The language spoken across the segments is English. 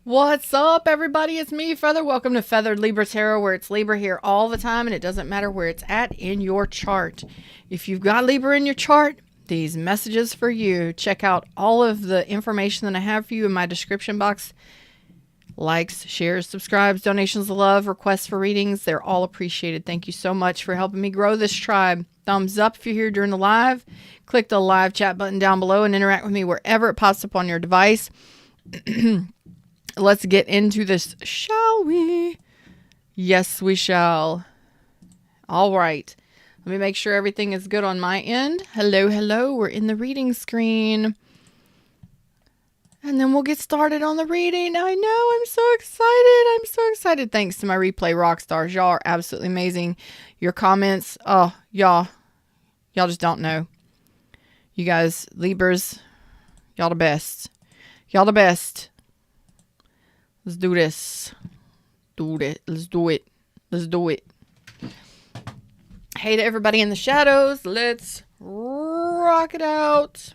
What's up, everybody? It's me, Feather. Welcome to Feathered Libra Tarot, where it's Libra here all the time, and it doesn't matter where it's at in your chart. If you've got Libra in your chart, these messages for you. Check out all of the information that I have for you in my description box. Likes, shares, subscribes, donations of love, requests for readings, they're all appreciated. Thank you so much for helping me grow this tribe. Thumbs up if you're here during the live. Click the live chat button down below and interact with me wherever it pops up on your device. Let's get into this, shall we? Yes, we shall. All right. Let me make sure everything is good on my end. Hello, hello. We're in the reading screen. And then we'll get started on the reading. I know. I'm so excited. I'm so excited. Thanks to my replay rock stars. Y'all are absolutely amazing. Your comments. Oh, y'all just don't know. You guys, Libras, y'all the best. Y'all the best. Let's do this. Do it. Let's do it. Let's do it. Hey to everybody in the shadows. Let's rock it out.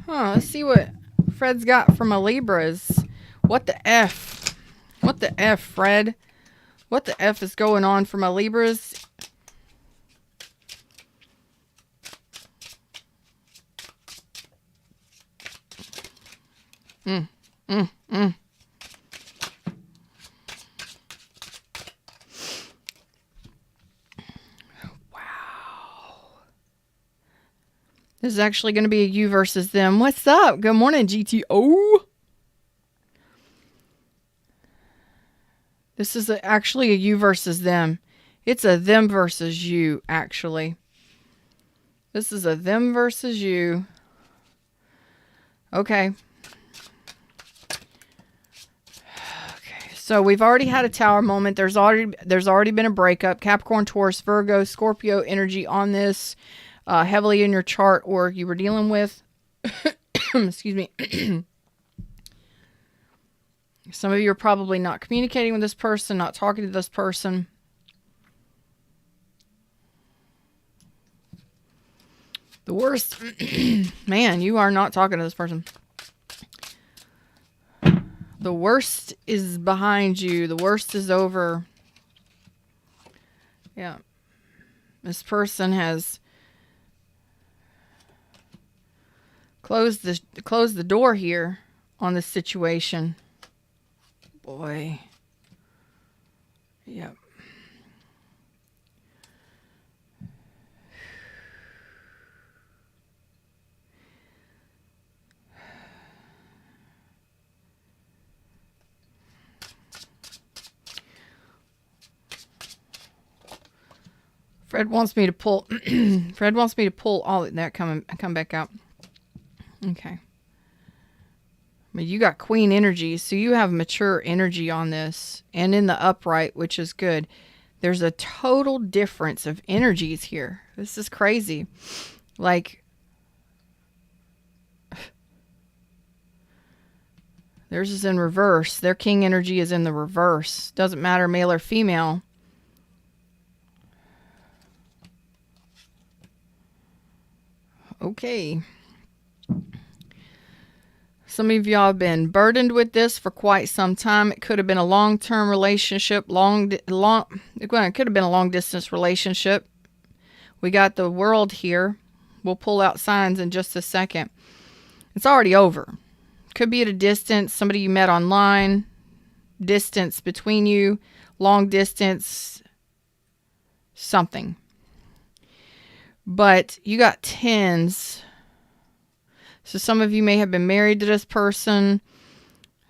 Let's see what Fred's got for my Libras. What the F? What the F, Fred? What the F is going on for my Libras? This is actually going to be a you versus them. What's up? Good morning, GTO. This is actually a you versus them. It's a them versus you, actually. This is a them versus you. Okay. So we've already had a tower moment. There's already been a breakup. Capricorn, Taurus, Virgo, Scorpio energy on this. Heavily in your chart, or you were dealing with. Excuse me. Some of you are probably not communicating with this person, not talking to this person. The worst, man, you are not talking to this person. The worst is behind you. The worst is over. Yeah. This person has close the door here on this situation. Boy. Yep. Fred wants me to pull Fred wants me to pull all of that come back out. Okay. But you got queen energy, so you have mature energy on this. And in the upright, which is good. There's a total difference of energies here. This is crazy. Like, theirs is in reverse. Their king energy is in the reverse. Doesn't matter male or female. Okay. Some of y'all have been burdened with this for quite some time. It could have been a long-term relationship, it could have been a long-distance relationship. We got the world here. We'll pull out signs in just a second. It's already over. Could be at a distance, somebody you met online, distance between you, long distance, something. But you got tens. So some of you may have been married to this person.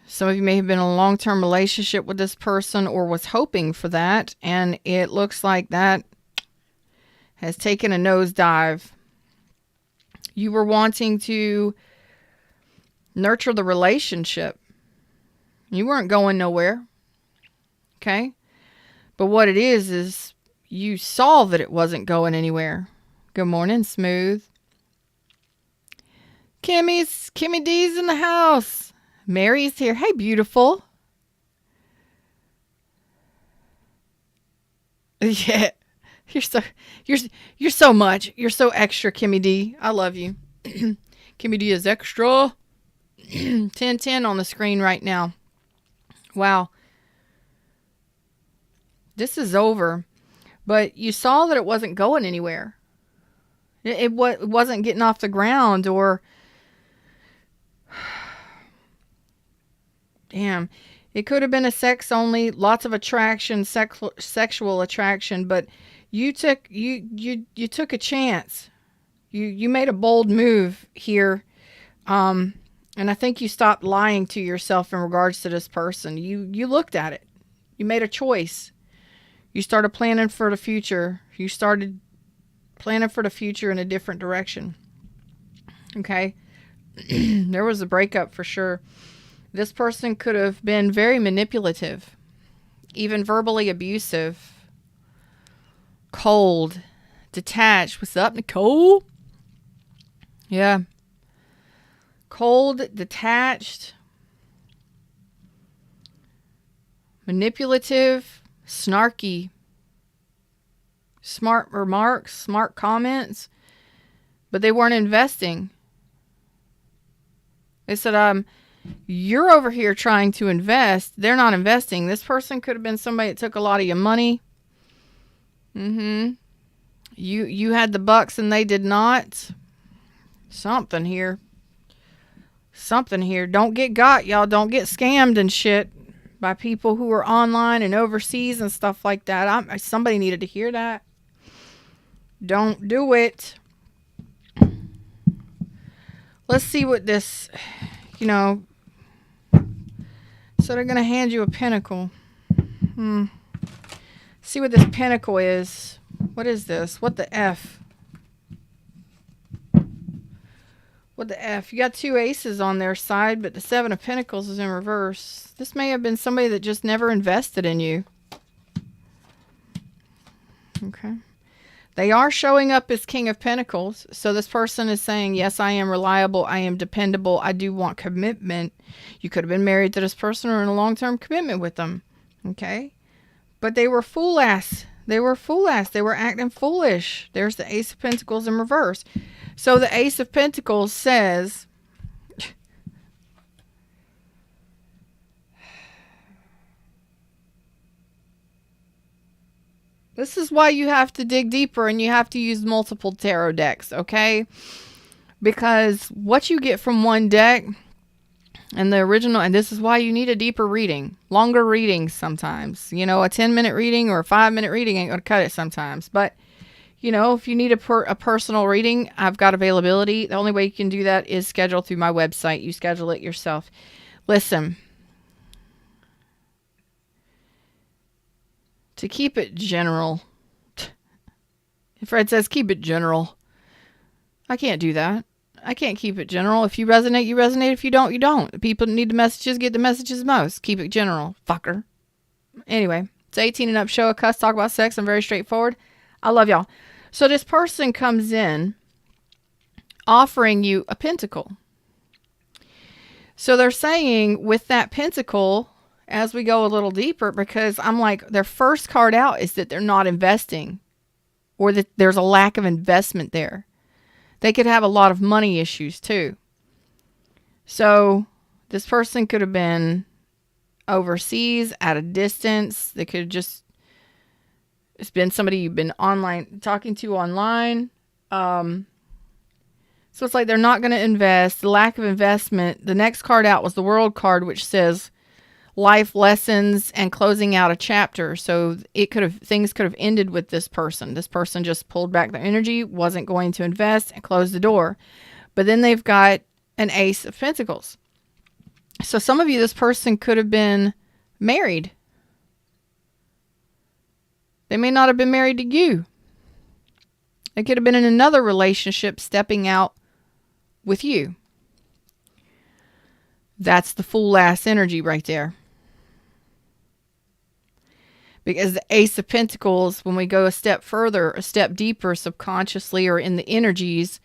Some of you may have been in a long-term relationship with this person or was hoping for that. And it looks like that has taken a nosedive. You were wanting to nurture the relationship. You weren't going nowhere. Okay? But what it is you saw that it wasn't going anywhere. Good morning, Smooth. Kimmy D's in the house. Mary's here. Hey, beautiful. Yeah. You're so you're you're so much. You're so extra, Kimmy D. I love you. Kimmy D is extra. 1010 on the screen right now. Wow. This is over. But you saw that it wasn't going anywhere. It wasn't getting off the ground or... Damn. It could have been a sex only, lots of attraction, sexual attraction, but you took a chance. You made a bold move here. And I think you stopped lying to yourself in regards to this person. You looked at it. You made a choice. You started planning for the future. You started planning for the future in a different direction. Okay? There was a breakup for sure. This person could have been very manipulative, even verbally abusive, cold, detached. What's up, Nicole? Yeah. Cold, detached, manipulative, snarky, smart remarks, smart comments, but they weren't investing. They said, you're over here trying to invest. They're not investing. This person could have been somebody that took a lot of your money. You had the bucks and they did not. Something here. Don't get got, y'all. Don't get scammed and shit by people who are online and overseas and stuff like that. Somebody needed to hear that. Don't do it. Let's see what this, so they're going to hand you a pentacle. See what this pentacle is. What is this? What the F? What the F? You got two aces on their side, but the Seven of Pentacles is in reverse. This may have been somebody that just never invested in you. Okay. They are showing up as King of Pentacles. So this person is saying, yes, I am reliable. I am dependable. I do want commitment. You could have been married to this person or in a long-term commitment with them. Okay. But they were fool-ass. They were acting foolish. There's the Ace of Pentacles in reverse. So the Ace of Pentacles says, this is why you have to dig deeper and you have to use multiple tarot decks, okay? Because what you get from one deck and the original, and this is why you need a deeper reading, longer readings sometimes. A 10-minute reading or a 5-minute reading ain't going to cut it sometimes. But, if you need a personal reading, I've got availability. The only way you can do that is schedule through my website. You schedule it yourself. Listen. To keep it general. Fred says, keep it general. I can't do that. I can't keep it general. If you resonate, you resonate. If you don't, you don't. The people that need the messages get the messages most. Keep it general. Fucker. Anyway, it's 18 and up show. A cuss, talk about sex. I'm very straightforward. I love y'all. So this person comes in offering you a pentacle. So they're saying with that pentacle, as we go a little deeper, because I'm like, their first card out is that they're not investing or that there's a lack of investment there. They could have a lot of money issues too. So this person could have been overseas at a distance. They could have just, it's been somebody you've been talking to online. So it's like they're not going to invest. The lack of investment. The next card out was the World card, which says life lessons and closing out a chapter. So things could have ended with this person. This person just pulled back their energy, wasn't going to invest, and closed the door. But then they've got an Ace of Pentacles. So some of you, this person could have been married. They may not have been married to you. They could have been in another relationship stepping out with you. That's the fool-ass energy right there. Because the Ace of Pentacles, when we go a step further, a step deeper subconsciously or in the energies,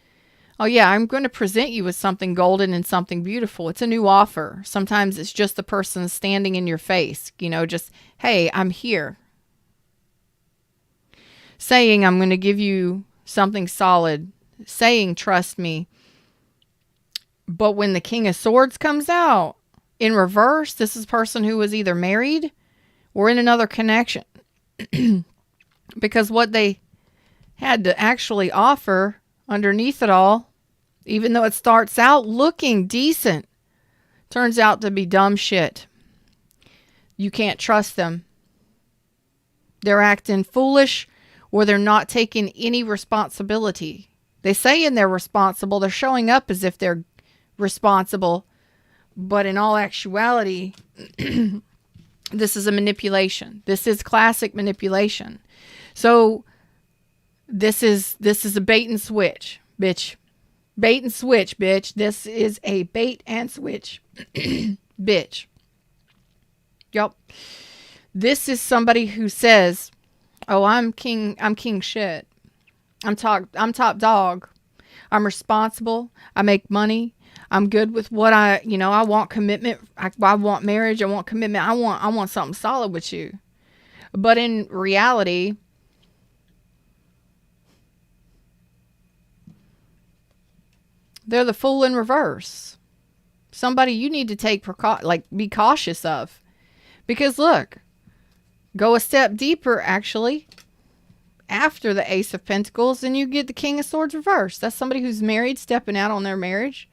oh yeah, I'm going to present you with something golden and something beautiful. It's a new offer. Sometimes it's just the person standing in your face, just, hey, I'm here. saying, I'm going to give you something solid, saying, trust me. But when the King of Swords comes out in reverse, this is a person who was either married or in another connection. Because what they had to actually offer underneath it all, even though it starts out looking decent, turns out to be dumb shit. You can't trust them. They're acting foolish, or they're not taking any responsibility. They say they're responsible. They're showing up as if they're responsible. But in all actuality, this is a manipulation. This is classic manipulation. So this is a bait and switch, bitch. Bait and switch, bitch. This is a bait and switch, bitch. Yup. This is somebody who says, "Oh, I'm king shit. I'm top dog. I'm responsible. I make money. I'm good with what I want commitment. I want marriage. I want commitment. I want something solid with you." But in reality, they're the fool in reverse. Somebody you need to take be cautious of. Because look, go a step deeper actually. After the Ace of Pentacles, and you get the King of Swords reversed. That's somebody who's married stepping out on their marriage.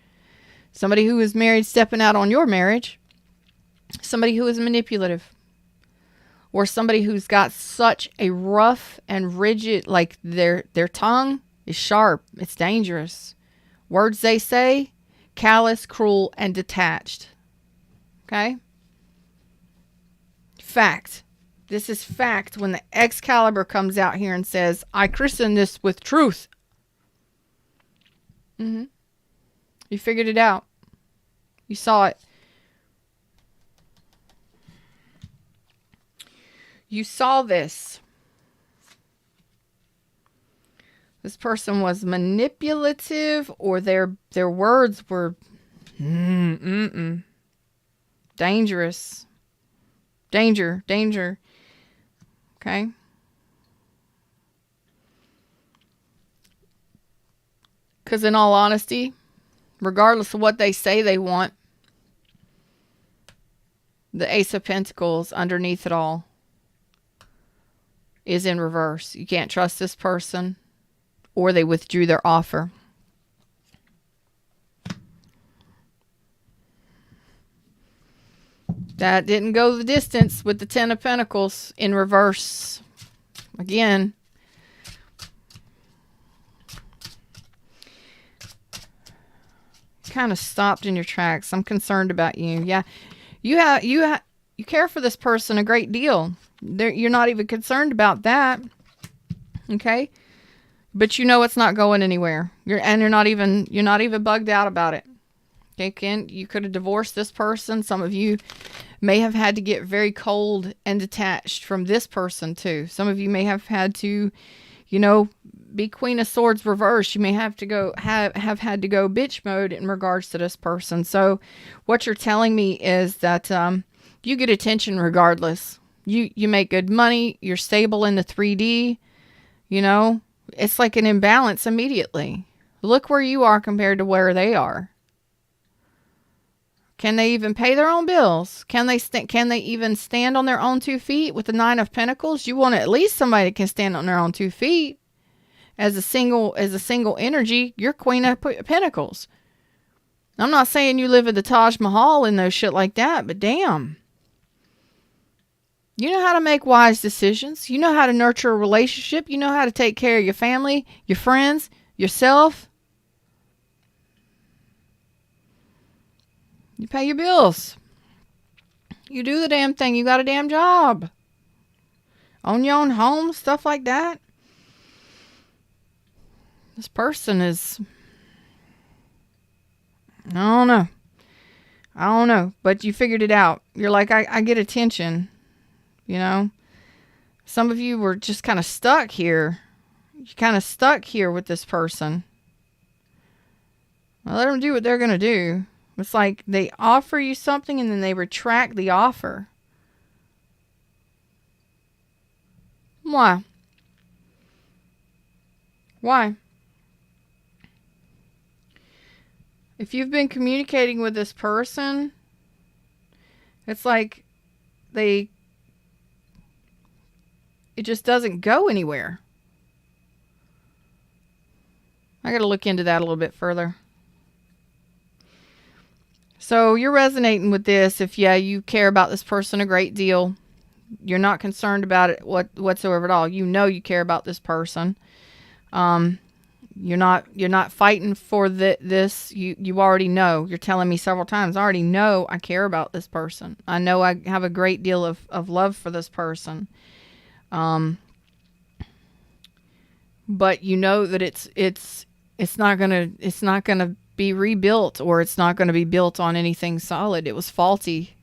Somebody who is married stepping out on your marriage. Somebody who is manipulative. Or somebody who's got such a rough and rigid, like their tongue is sharp. It's dangerous. Words they say, callous, cruel, and detached. Okay? Fact. This is fact when the Excalibur comes out here and says, I christen this with truth. You figured it out. You saw it. You saw this. This person was manipulative, or their words were dangerous. Danger. Okay? Because in all honesty, regardless of what they say they want, the Ace of Pentacles underneath it all is in reverse. You can't trust this person, or they withdrew their offer. That didn't go the distance with the Ten of Pentacles in reverse. Again. Kind of stopped in your tracks. I'm concerned about you. Yeah. You care for this person a great deal. You're not even concerned about that. Okay? But you know it's not going anywhere. You're not even bugged out about it. Okay, you could have divorced this person. Some of you may have had to get very cold and detached from this person too. Some of you may have had to, be Queen of Swords reverse. You may have to go have had to go bitch mode in regards to this person. So what you're telling me is that you get attention regardless. You make good money. You're stable in the 3D. It's like an imbalance immediately. Look where you are compared to where they are. Can they even pay their own bills? Can they even stand on their own 2 feet with the Nine of Pentacles? You want at least somebody that can stand on their own 2 feet. As a single energy, you're Queen of Pentacles. I'm not saying you live at the Taj Mahal and no shit like that, but damn. You know how to make wise decisions. You know how to nurture a relationship. You know how to take care of your family, your friends, yourself. You pay your bills. You do the damn thing. You got a damn job. Own your own home, stuff like that. This person is... I don't know. But you figured it out. You're like, I get attention. Some of you were just kind of stuck here. You're kind of stuck here with this person. Well, let them do what they're going to do. It's like they offer you something and then they retract the offer. Why? Why? If you've been communicating with this person, it's like it just doesn't go anywhere. I got to look into that a little bit further. So you're resonating with this. If you care about this person a great deal, you're not concerned about it whatsoever at all. You know you care about this person. You're not fighting for this. You already know. You're telling me several times, I already know I care about this person. I know I have a great deal of love for this person. But you know that it's not gonna be rebuilt, or it's not gonna be built on anything solid. It was faulty.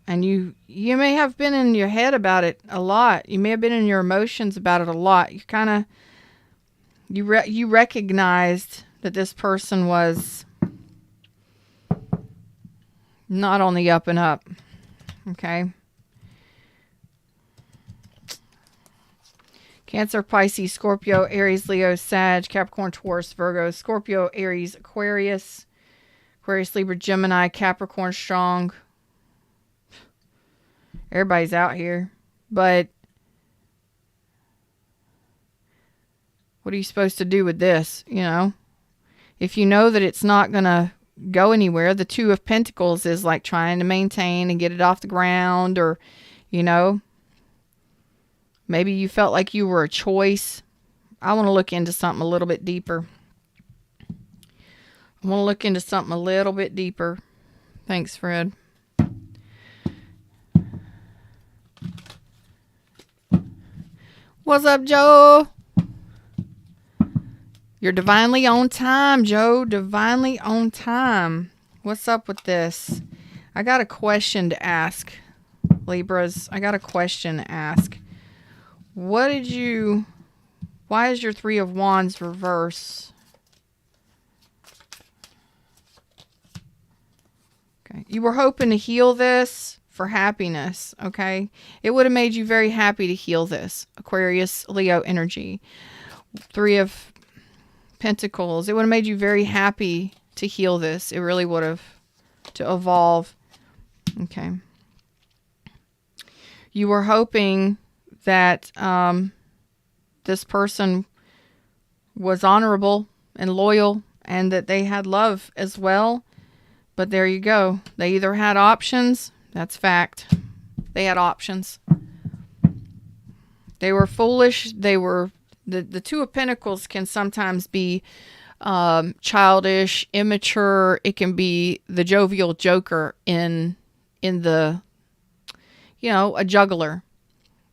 And you may have been in your head about it a lot. You may have been in your emotions about it a lot. You recognized that this person was not on the up and up. Okay. Cancer, Pisces, Scorpio, Aries, Leo, Sag, Capricorn, Taurus, Virgo, Scorpio, Aries, Aquarius, Libra, Gemini, Capricorn, strong. Everybody's out here. But what are you supposed to do with this? If you know that it's not going to go anywhere, the Two of Pentacles is like trying to maintain and get it off the ground, or, maybe you felt like you were a choice. I want to look into something a little bit deeper. Thanks, Fred. What's up, Joe? You're divinely on time, Joe. Divinely on time. What's up with this? I got a question to ask, Libras. Why is your Three of Wands reverse? Okay. You were hoping to heal this for happiness, okay? It would have made you very happy to heal this. Aquarius, Leo energy. Three of Pentacles. It would have made you very happy to heal this. It really would have. To evolve. Okay. You were hoping that this person was honorable and loyal, and that they had love as well. But there you go. They either had options. That's fact. They had options. They were foolish. They were the Two of Pentacles can sometimes be childish, immature. It can be the jovial joker in the, a juggler.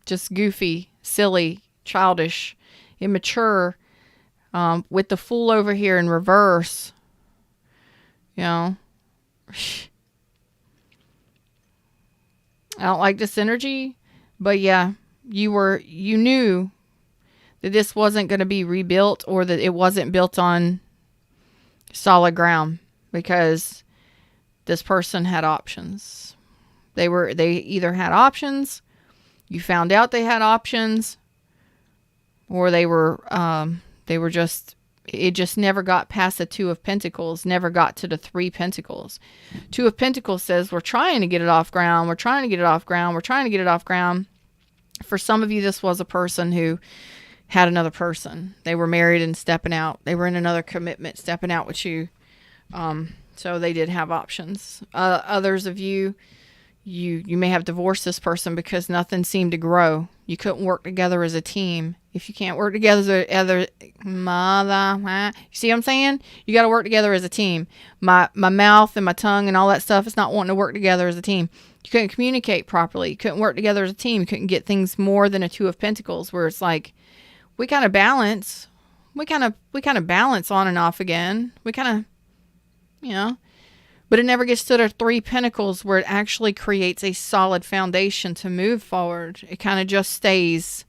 Just goofy, silly, childish, immature. With the Fool over here in reverse. I don't like this energy, but yeah, you knew that this wasn't going to be rebuilt, or that it wasn't built on solid ground, because this person had options. They either had options, you found out they had options, or it just never got past the Two of Pentacles, never got to the Three Pentacles. Two of Pentacles says, we're trying to get it off ground. For some of you, this was a person who had another person. They were married and stepping out. They were in another commitment, stepping out with you. So they did have options. Others of you may have divorced this person because nothing seemed to grow. You couldn't work together as a team. If you can't work together you see what I'm saying? You got to work together as a team. My mouth and my tongue and all that stuff is not wanting to work together as a team. You couldn't communicate properly. You couldn't work together as a team. You couldn't get things more than a Two of Pentacles, where it's like, we kind of balance. We kind of balance on and off again. We kind of, but it never gets to the Three Pentacles, where it actually creates a solid foundation to move forward. It kind of just stays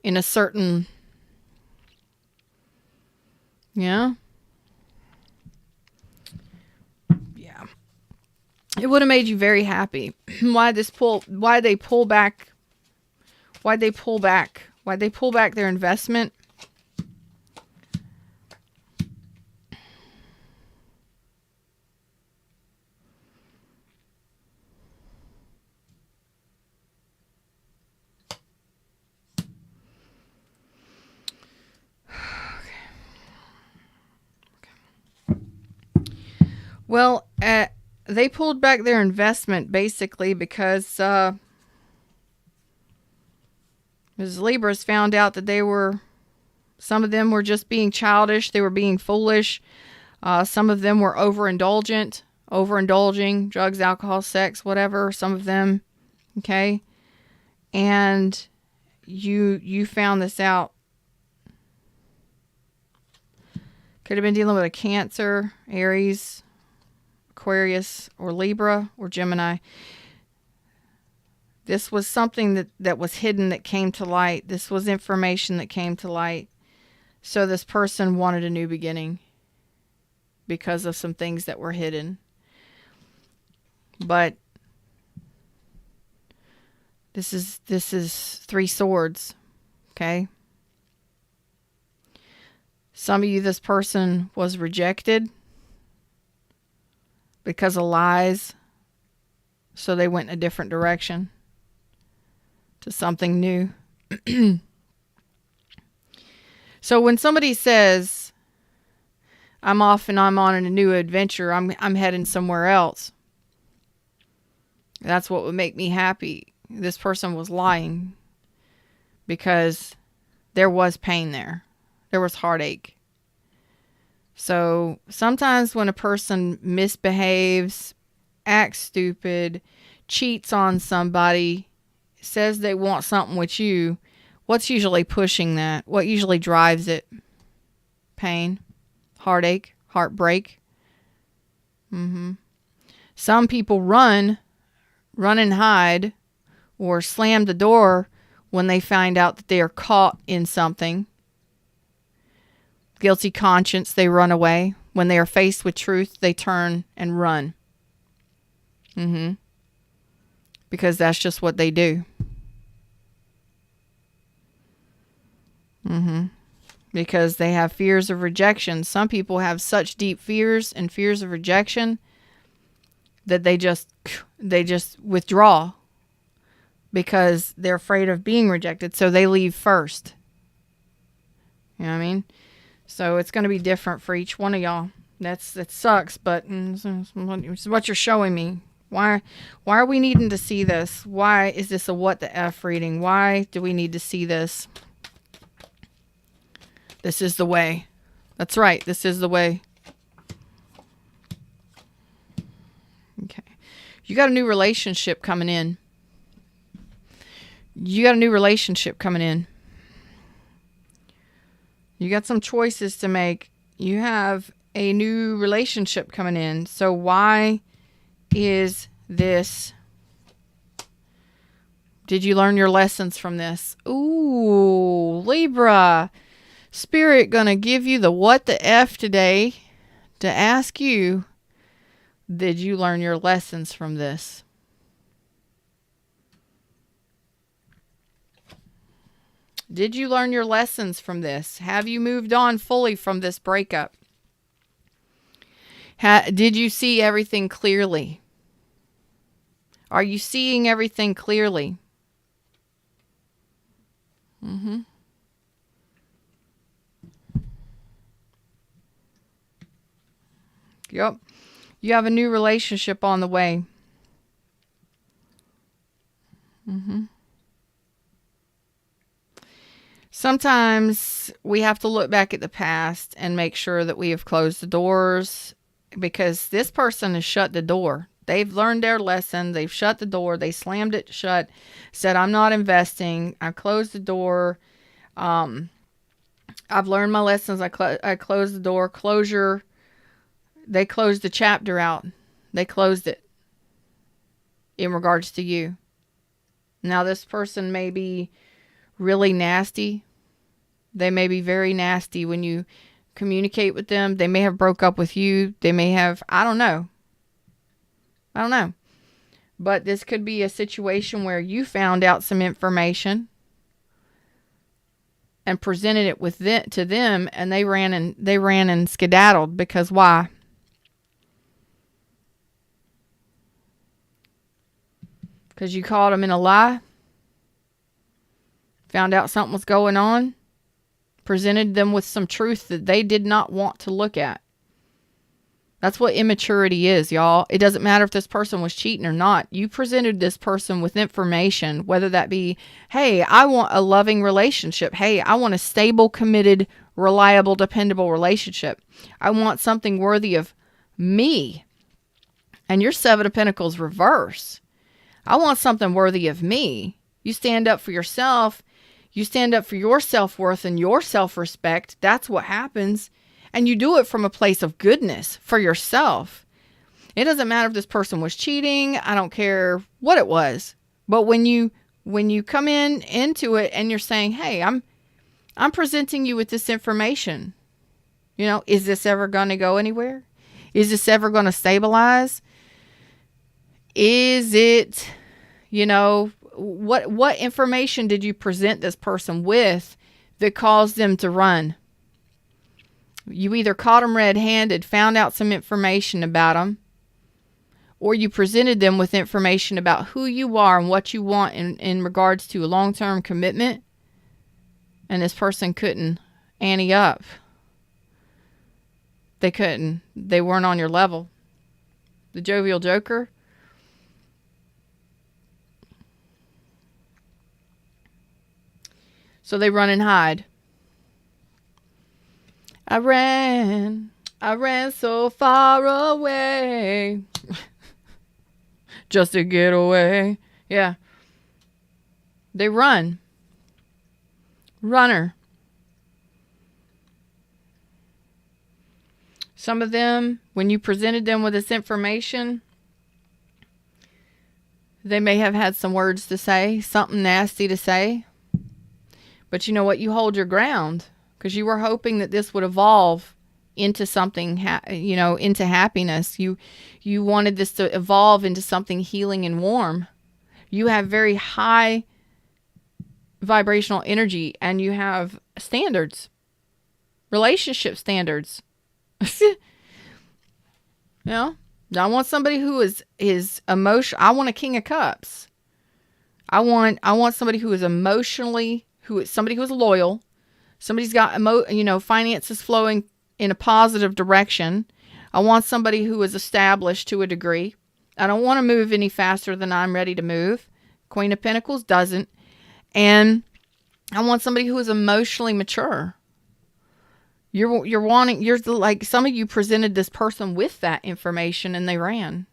in a certain, yeah. It would have made you very happy. Why they pull back Why'd they pull back? Why'd they pull back their investment? Well, they pulled back their investment basically because Ms. Libras found out that some of them were just being childish. They were being foolish. Some of them were overindulging, drugs, alcohol, sex, whatever. Some of them, okay? And you found this out. Could have been dealing with a Cancer, Aries, Aquarius, or Libra, or Gemini. This was something that was hidden that came to light. This was information that came to light. So this person wanted a new beginning because of some things that were hidden. But this is 3 swords, okay? Some of you, this person was rejected because of lies. So they went in a different direction to something new. So when somebody says, I'm off and I'm on a new adventure, I'm heading somewhere else, that's what would make me happy. This person was lying because there was pain there. There was heartache. So sometimes when a person misbehaves, acts stupid, cheats on somebody, says they want something with you, what's usually pushing that? What usually drives it? Pain, heartache, heartbreak. Some people run and hide, or slam the door when they find out that they are caught in something. Guilty conscience, they run away. When they are faced with truth, they turn and run. Because that's just what they do. Because they have fears of rejection. Some people have such deep fears of rejection that they just withdraw because they're afraid of being rejected. So they leave first. You know what I mean? So it's going to be different for each one of y'all. That sucks, but it's what you're showing me. Why are we needing to see this? Why is this a what the F reading? Why do we need to see this? This is the way. That's right. This is the way. Okay. You got a new relationship coming in. You got some choices to make. You have a new relationship coming in. So why is this? Did you learn your lessons from this? Ooh, Libra. Spirit gonna give you the what the F today to ask you, did you learn your lessons from this? Did you learn your lessons from this? Have you moved on fully from this breakup? Did you see everything clearly? Are you seeing everything clearly? Yep. You have a new relationship on the way. Sometimes we have to look back at the past and make sure that we have closed the doors, because this person has shut the door. They've learned their lesson. They've shut the door. They slammed it shut, said, I'm not investing. I closed the door. I've learned my lessons. I closed the door. Closure. They closed the chapter out. They closed it in regards to you. Now this person may be really nasty. They may be very nasty when you communicate with them. They may have broke up with you. They may have, I don't know. But this could be a situation where you found out some information and presented it to them, and they ran and skedaddled. Because why? Because you caught them in a lie, found out something was going on, presented them with some truth that they did not want to look at. That's what immaturity is, y'all. It doesn't matter if this person was cheating or not. You presented this person with information, whether that be, hey, I want a loving relationship. Hey, I want a stable, committed, reliable, dependable relationship. I want something worthy of me. And your Seven of Pentacles reverse. I want something worthy of me. You stand up for yourself. You stand up for your self-worth and your self-respect. That's what happens. And you do it from a place of goodness for yourself. It doesn't matter if this person was cheating. I don't care what it was. But when you come into it and you're saying, hey, I'm presenting you with this information. You know, is this ever going to go anywhere? Is this ever going to stabilize? Is it, you know, what information did you present this person with that caused them to run? You either caught them red-handed, found out some information about them, or you presented them with information about who you are and what you want in regards to a long-term commitment, and this person couldn't ante up. They couldn't. They weren't on your level. The jovial joker. So they run and hide. I ran so far away just to get away. Yeah. They run. Runner. Some of them, when you presented them with this information, they may have had some words to say, something nasty to say. But you know what? You hold your ground. Because you were hoping that this would evolve into something, into happiness. You wanted this to evolve into something healing and warm. You have very high vibrational energy, and you have standards, relationship standards. You know, I want somebody who is emotional. I want a King of Cups. I want somebody who is emotionally, somebody who is loyal. Somebody's got, finances flowing in a positive direction. I want somebody who is established to a degree. I don't want to move any faster than I'm ready to move. Queen of Pentacles doesn't. And I want somebody who is emotionally mature. You're like, some of you presented this person with that information and they ran.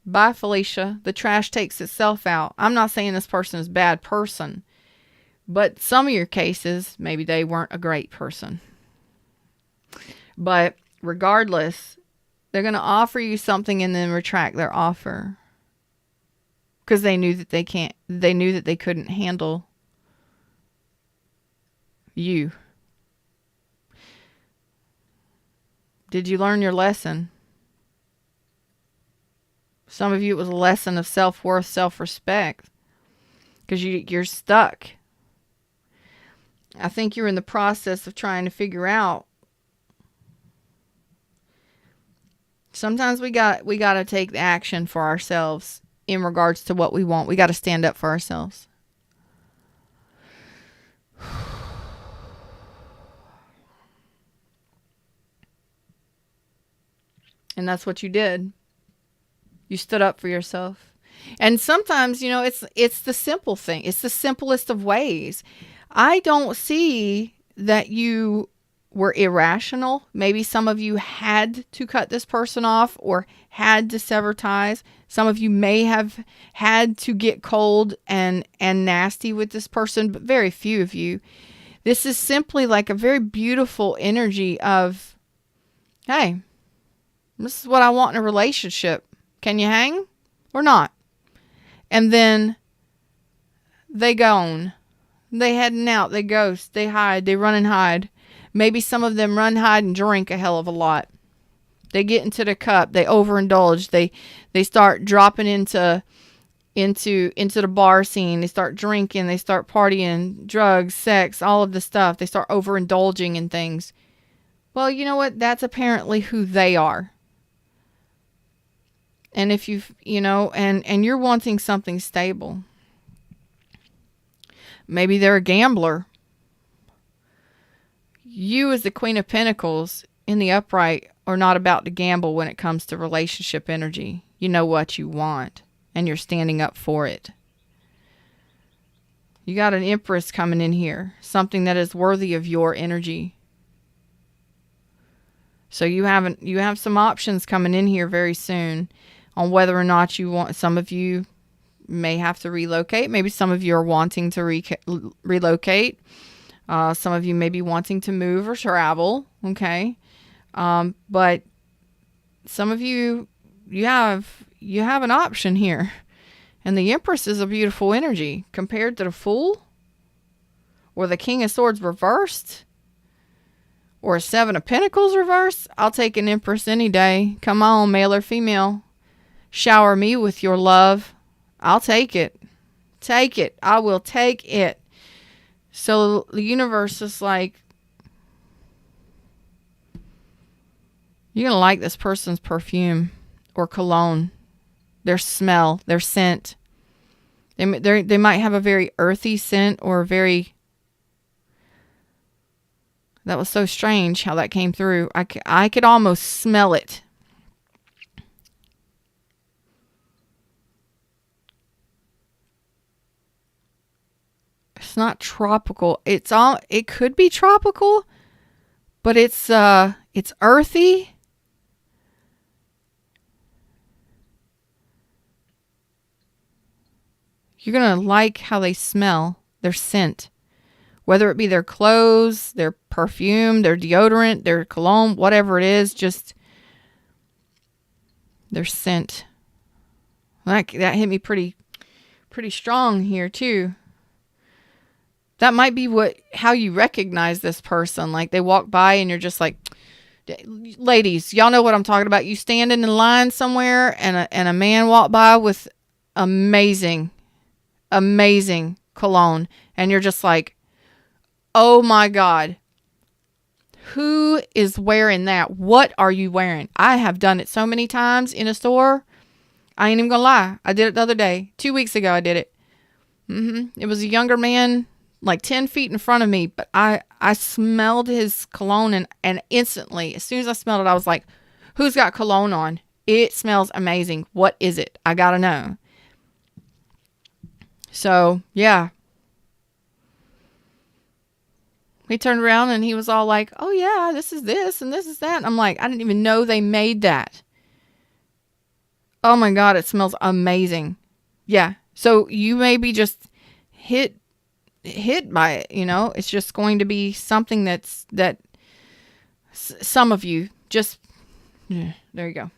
Bye, Felicia. The trash takes itself out. I'm not saying this person is a bad person. But some of your cases, maybe they weren't a great person. But regardless, they're going to offer you something and then retract their offer. Because they knew that they knew that they couldn't handle you. Did you learn your lesson? Some of you, it was a lesson of self-worth, self-respect. Because you're stuck. I think you're in the process of trying to figure out. Sometimes we got to take the action for ourselves in regards to what we want. We got to stand up for ourselves. And that's what you did. You stood up for yourself. And sometimes, it's the simple thing. It's the simplest of ways. I don't see that you were irrational. Maybe some of you had to cut this person off or had to sever ties. Some of you may have had to get cold and nasty with this person, but very few of you. This is simply like a very beautiful energy of, hey, this is what I want in a relationship. Can you hang or not? And then they gone. They heading out. They ghost. They hide. They run and hide. Maybe some of them run, hide, and drink a hell of a lot. They get into the cup. They overindulge. They start dropping into into the bar scene. They start drinking, they start partying, drugs, sex, all of the stuff. They start overindulging in things. Well, you know what? That's apparently who they are. And if and you're wanting something stable. Maybe they're a gambler. You as the Queen of Pentacles in the upright are not about to gamble when it comes to relationship energy. You know what you want, and you're standing up for it. You got an Empress coming in here, something that is worthy of your energy. So you have some options coming in here very soon on whether or not you want. Some of you may have to relocate. Maybe some of you are wanting to relocate. Some of you may be wanting to move or travel. Okay. But some of you have an option here. And the Empress is a beautiful energy compared to the Fool or the King of Swords reversed or a Seven of Pentacles reversed. I'll take an Empress any day. Come on, male or female. Shower me with your love. I'll take it. Take it. I will take it. So the universe is like, you're going to like this person's perfume or cologne, their smell, their scent. They might have a very earthy scent or very... That was so strange how that came through. I could almost smell it. It's not tropical. It could be tropical, but it's earthy. You're going to like how they smell, their scent. Whether it be their clothes, their perfume, their deodorant, their cologne, whatever it is, just their scent. That hit me pretty strong here too. That might be how you recognize this person. Like they walk by and you're just like, ladies, y'all know what I'm talking about. You standing in line somewhere and a man walk by with amazing cologne, and you're just like, oh my God, who is wearing that? What are you wearing? I have done it so many times in a store. I ain't even gonna lie. I did it the other day. 2 weeks ago I did it. It was a younger man, like 10 feet in front of me, but I smelled his cologne and instantly, as soon as I smelled it, I was like, who's got cologne on? It smells amazing. What is it? I gotta know. So, yeah. He turned around and he was all like, oh yeah, this is this and this is that. And I'm like, I didn't even know they made that. Oh my God, it smells amazing. Yeah. So you may be just hit by it, It's just going to be something that some of you just, yeah, there you go.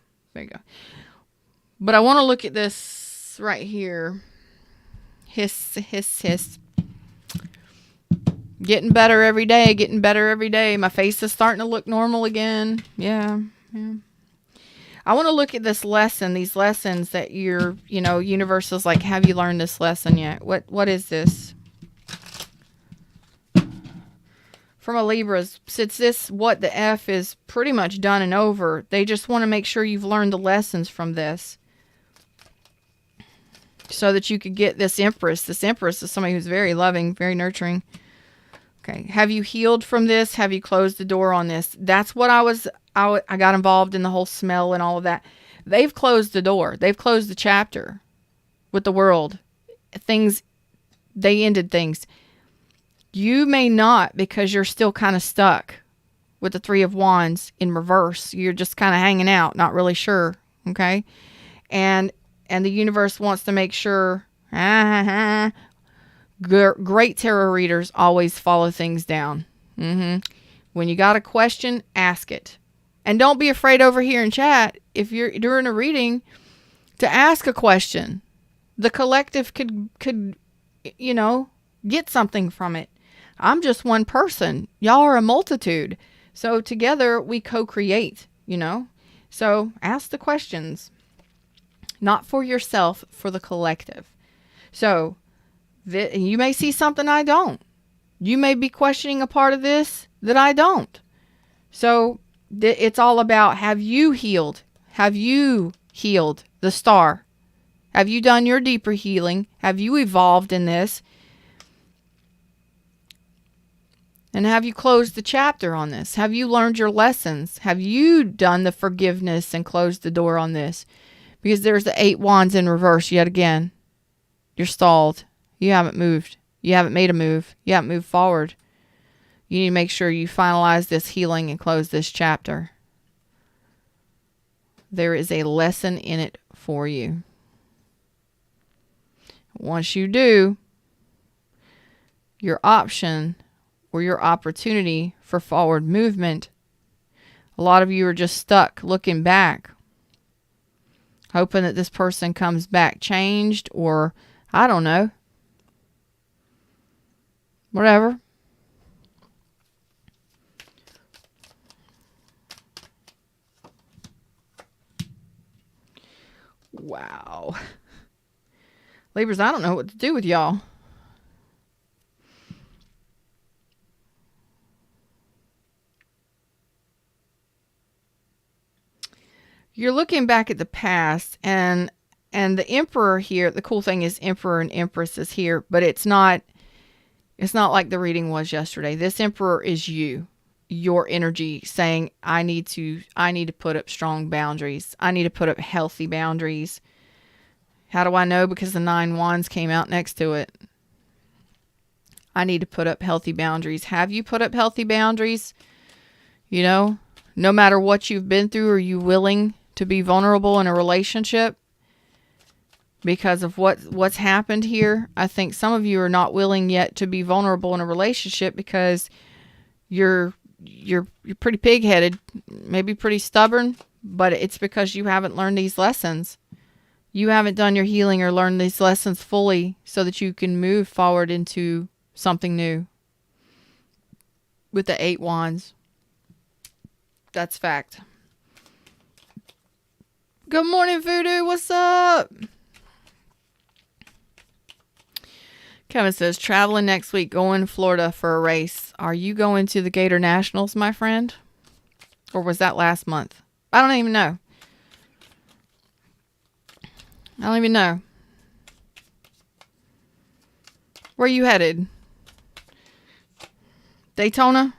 But I want to look at this right here. Hiss. Getting better every day. My face is starting to look normal again. Yeah. I want to look at these lessons that universe is like, have you learned this lesson yet? What is this? From a Libra, since this, what the F is pretty much done and over, they just want to make sure you've learned the lessons from this. So that you could get this Empress. This Empress is somebody who's very loving, very nurturing. Okay. Have you healed from this? Have you closed the door on this? That's what I got involved in, the whole smell and all of that. They've closed the door. They've closed the chapter with the world. They ended things. You may not, because you're still kind of stuck with the Three of Wands in reverse. You're just kind of hanging out, not really sure. Okay. And the universe wants to make sure, great tarot readers always follow things down. When you got a question, ask it. And don't be afraid over here in chat, if you're doing a reading, to ask a question. The collective could get something from it. I'm just one person. Y'all are a multitude. So together we co-create, So ask the questions. Not for yourself, for the collective. So you may see something I don't. You may be questioning a part of this that I don't. So it's all about, have you healed? Have you healed the star? Have you done your deeper healing? Have you evolved in this? And have you closed the chapter on this? Have you learned your lessons? Have you done the forgiveness and closed the door on this? Because there's the 8 wands in reverse yet again. You're stalled. You haven't moved. You haven't made a move. You haven't moved forward. You need to make sure you finalize this healing and close this chapter. There is a lesson in it for you. Once you do, your option or your opportunity for forward movement, a lot of you are just stuck looking back, hoping that this person comes back changed, or I don't know, whatever. Wow. Libras, I don't know what to do with y'all. You're looking back at the past, and the Emperor here, the cool thing is Emperor and Empress is here, but it's not like the reading was yesterday. This Emperor is your energy saying, I need to put up strong boundaries. I need to put up healthy boundaries. How do I know? Because the 9 wands came out next to it. I need to put up healthy boundaries. Have you put up healthy boundaries? You know, no matter what you've been through, are you willing to be vulnerable in a relationship? Because of what's happened here, I think some of you are not willing yet to be vulnerable in a relationship because you're pretty pig-headed, maybe pretty stubborn, but it's because you haven't learned these lessons. You haven't done your healing or learned these lessons fully so that you can move forward into something new. With the 8 wands. That's fact. Good morning, Voodoo. What's up? Kevin says, traveling next week, going to Florida for a race. Are you going to the Gator Nationals, my friend? Or was that last month? I don't even know. I don't even know. Where are you headed? Daytona?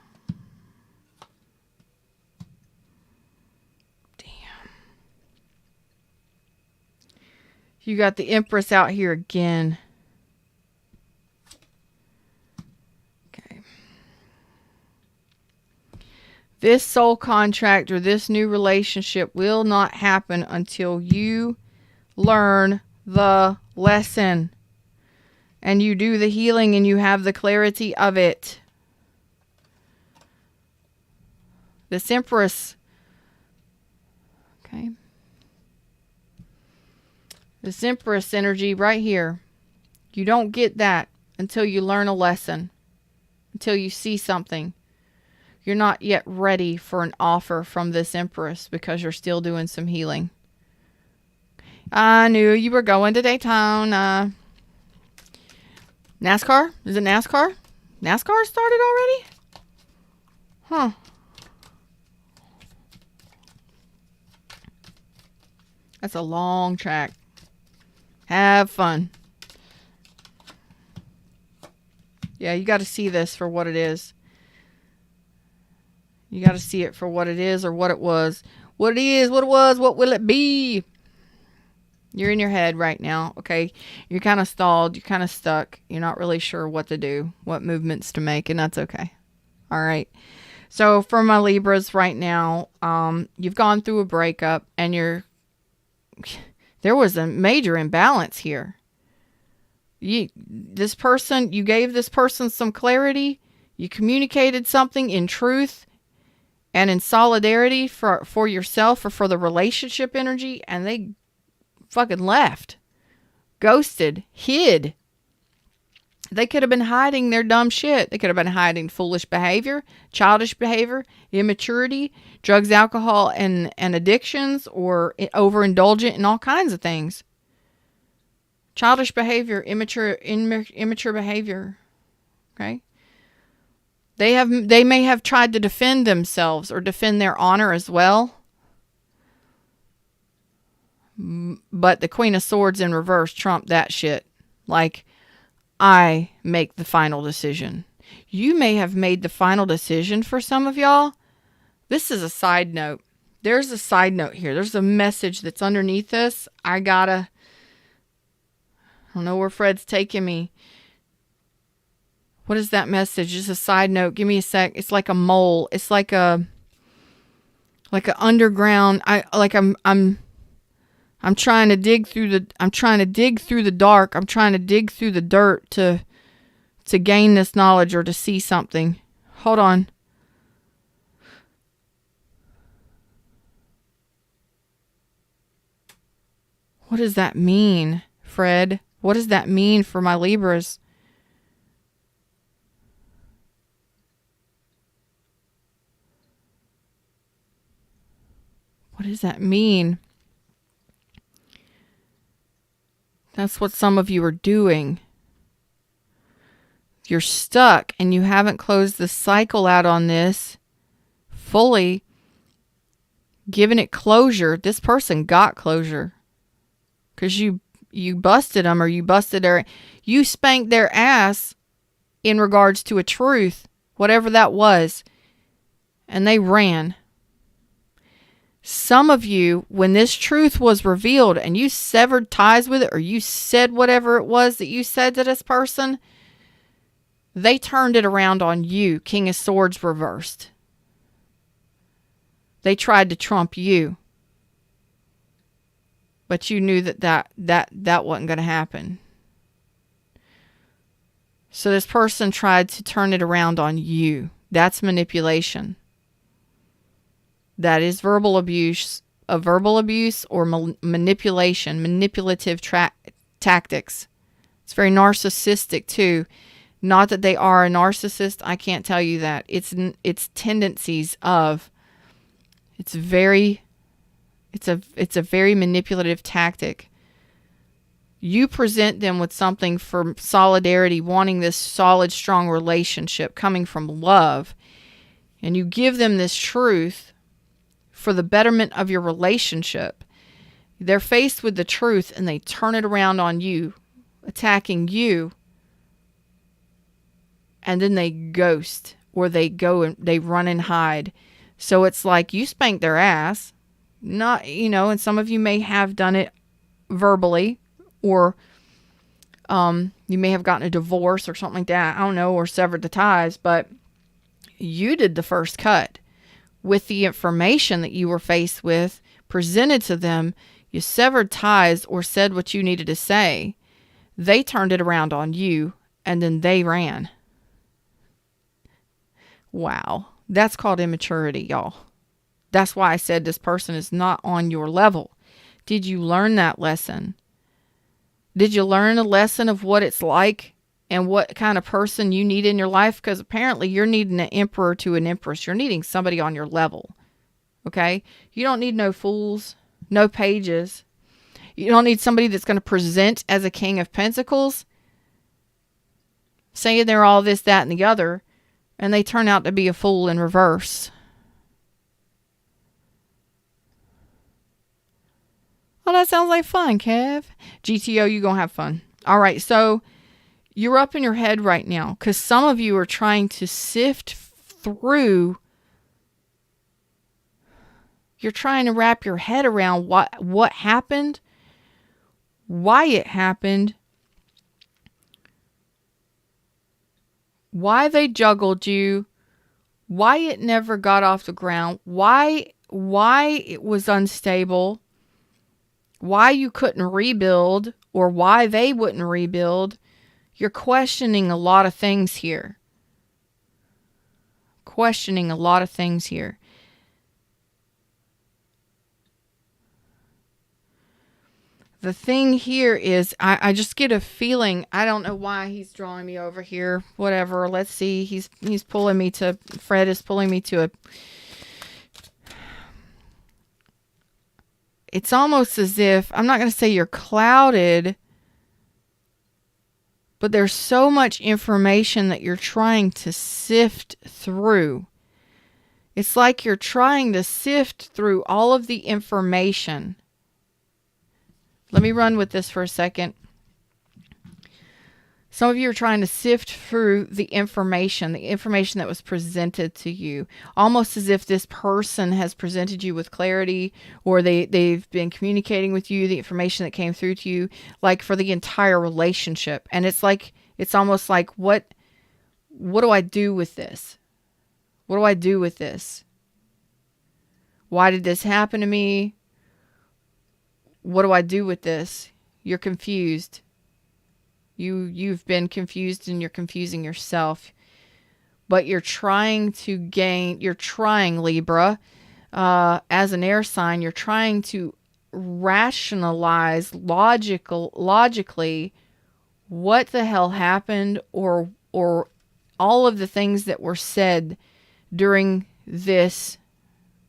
Damn. You got the Empress out here again. Okay. This soul contract or this new relationship will not happen until you learn the lesson and you do the healing and you have the clarity of it. This Empress, okay, this Empress energy right here, you don't get that until you learn a lesson, until you see something. You're not yet ready for an offer from this Empress because you're still doing some healing. I knew you were going to Daytona. NASCAR? Is it NASCAR? NASCAR started already? Huh. That's a long track. Have fun. Yeah, you got to see this for what it is. You got to see it for what it is or what it was. What it is, what it was, what will it be? You're in your head right now, okay? You're kind of stalled. You're kind of stuck. You're not really sure what to do, what movements to make, and that's okay. All right. So for my Libras right now, you've gone through a breakup, and there was a major imbalance here. You gave this person some clarity. You communicated something in truth and in solidarity for yourself or for the relationship energy, and they fucking left, ghosted, hid. They could have been hiding their dumb shit. They could have been hiding foolish behavior, childish behavior, immaturity, drugs, alcohol, and addictions, or overindulgent in all kinds of things. Childish behavior, immature behavior. Okay? They may have tried to defend themselves or defend their honor as well. But the Queen of Swords in reverse trumped that shit. Like, I make the final decision. You may have made the final decision for some of y'all. This is a side note. There's a side note here. There's a message that's underneath this. I don't know where Fred's taking me. What is that message? Just a side note. Give me a sec. It's like a mole. It's like an underground. I'm trying to dig through the dark. I'm trying to dig through the dirt to gain this knowledge or to see something. Hold on. What does that mean, Fred? What does that mean for my Libras? What does that mean? That's what some of you are doing. You're stuck and you haven't closed the cycle out on this fully, given it closure. This person got closure because you busted them, or you spanked their ass in regards to a truth, whatever that was, and they ran. Some of you, when this truth was revealed and you severed ties with it, or you said whatever it was that you said to this person, they turned it around on you. King of Swords reversed. They tried to trump you. But you knew that wasn't going to happen. So this person tried to turn it around on you. That's manipulation. That is verbal abuse or manipulation, manipulative tactics. It's very narcissistic too. Not that they are a narcissist. I can't tell you that. It's tendencies of. It's a very manipulative tactic. You present them with something for solidarity, wanting this solid, strong relationship coming from love, and you give them this truth for the betterment of your relationship. They're faced with the truth and they turn it around on you, attacking you, and then they ghost, or they go and they run and hide. So it's like you spanked their ass, not, and some of you may have done it verbally, or you may have gotten a divorce or something like that. I don't know, or severed the ties, but you did the first cut. With the information that you were faced with presented to them, you severed ties or said what you needed to say. They turned it around on you, and then they ran. Wow. That's called immaturity, y'all. That's why I said this person is not on your level. Did you learn that lesson? Did you learn a lesson of what it's like and what kind of person you need in your life? Because apparently you're needing an emperor to an empress. You're needing somebody on your level. Okay? You don't need no fools, no pages. You don't need somebody that's going to present as a king of pentacles, saying they're all this, that, and the other, and they turn out to be a fool in reverse. Oh, that sounds like fun, Kev. GTO, you going to have fun. All right, so you're up in your head right now because some of you are trying to sift through. You're trying to wrap your head around what happened, why it happened, why they juggled you, why it never got off the ground, why it was unstable, why you couldn't rebuild, or why they wouldn't rebuild. You're questioning a lot of things here. The thing here is I just get a feeling. I don't know why he's drawing me over here. Whatever. Let's see. He's pulling me to, Fred is pulling me to a, it's almost as if, I'm not going to say you're clouded, but there's so much information that you're trying to sift through. It's like you're trying to sift through all of the information. Let me run with this for a second. Some of you are trying to sift through the information that was presented to you, almost as if this person has presented you with clarity, or they've been communicating with you the information that came through to you, like for the entire relationship. And it's almost like, what do I do with this? What do I do with this? Why did this happen to me? What do I do with this? You're confused. You've been confused, and you're confusing yourself. But you're trying, Libra, as an air sign, you're trying to rationalize logically what the hell happened, or all of the things that were said during this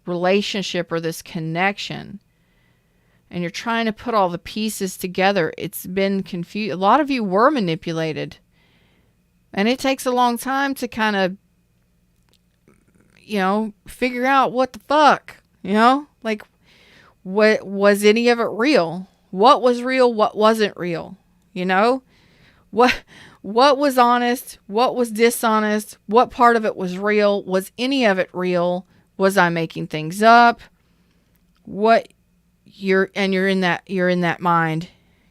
relationship or this connection. And you're trying to put all the pieces together. It's been confused. A lot of you were manipulated. And it takes a long time to kind of, figure out what the fuck, like, what was any of it real? What was real? What wasn't real? What was honest? What was dishonest? What part of it was real? Was any of it real? Was I making things up? You're in that mind.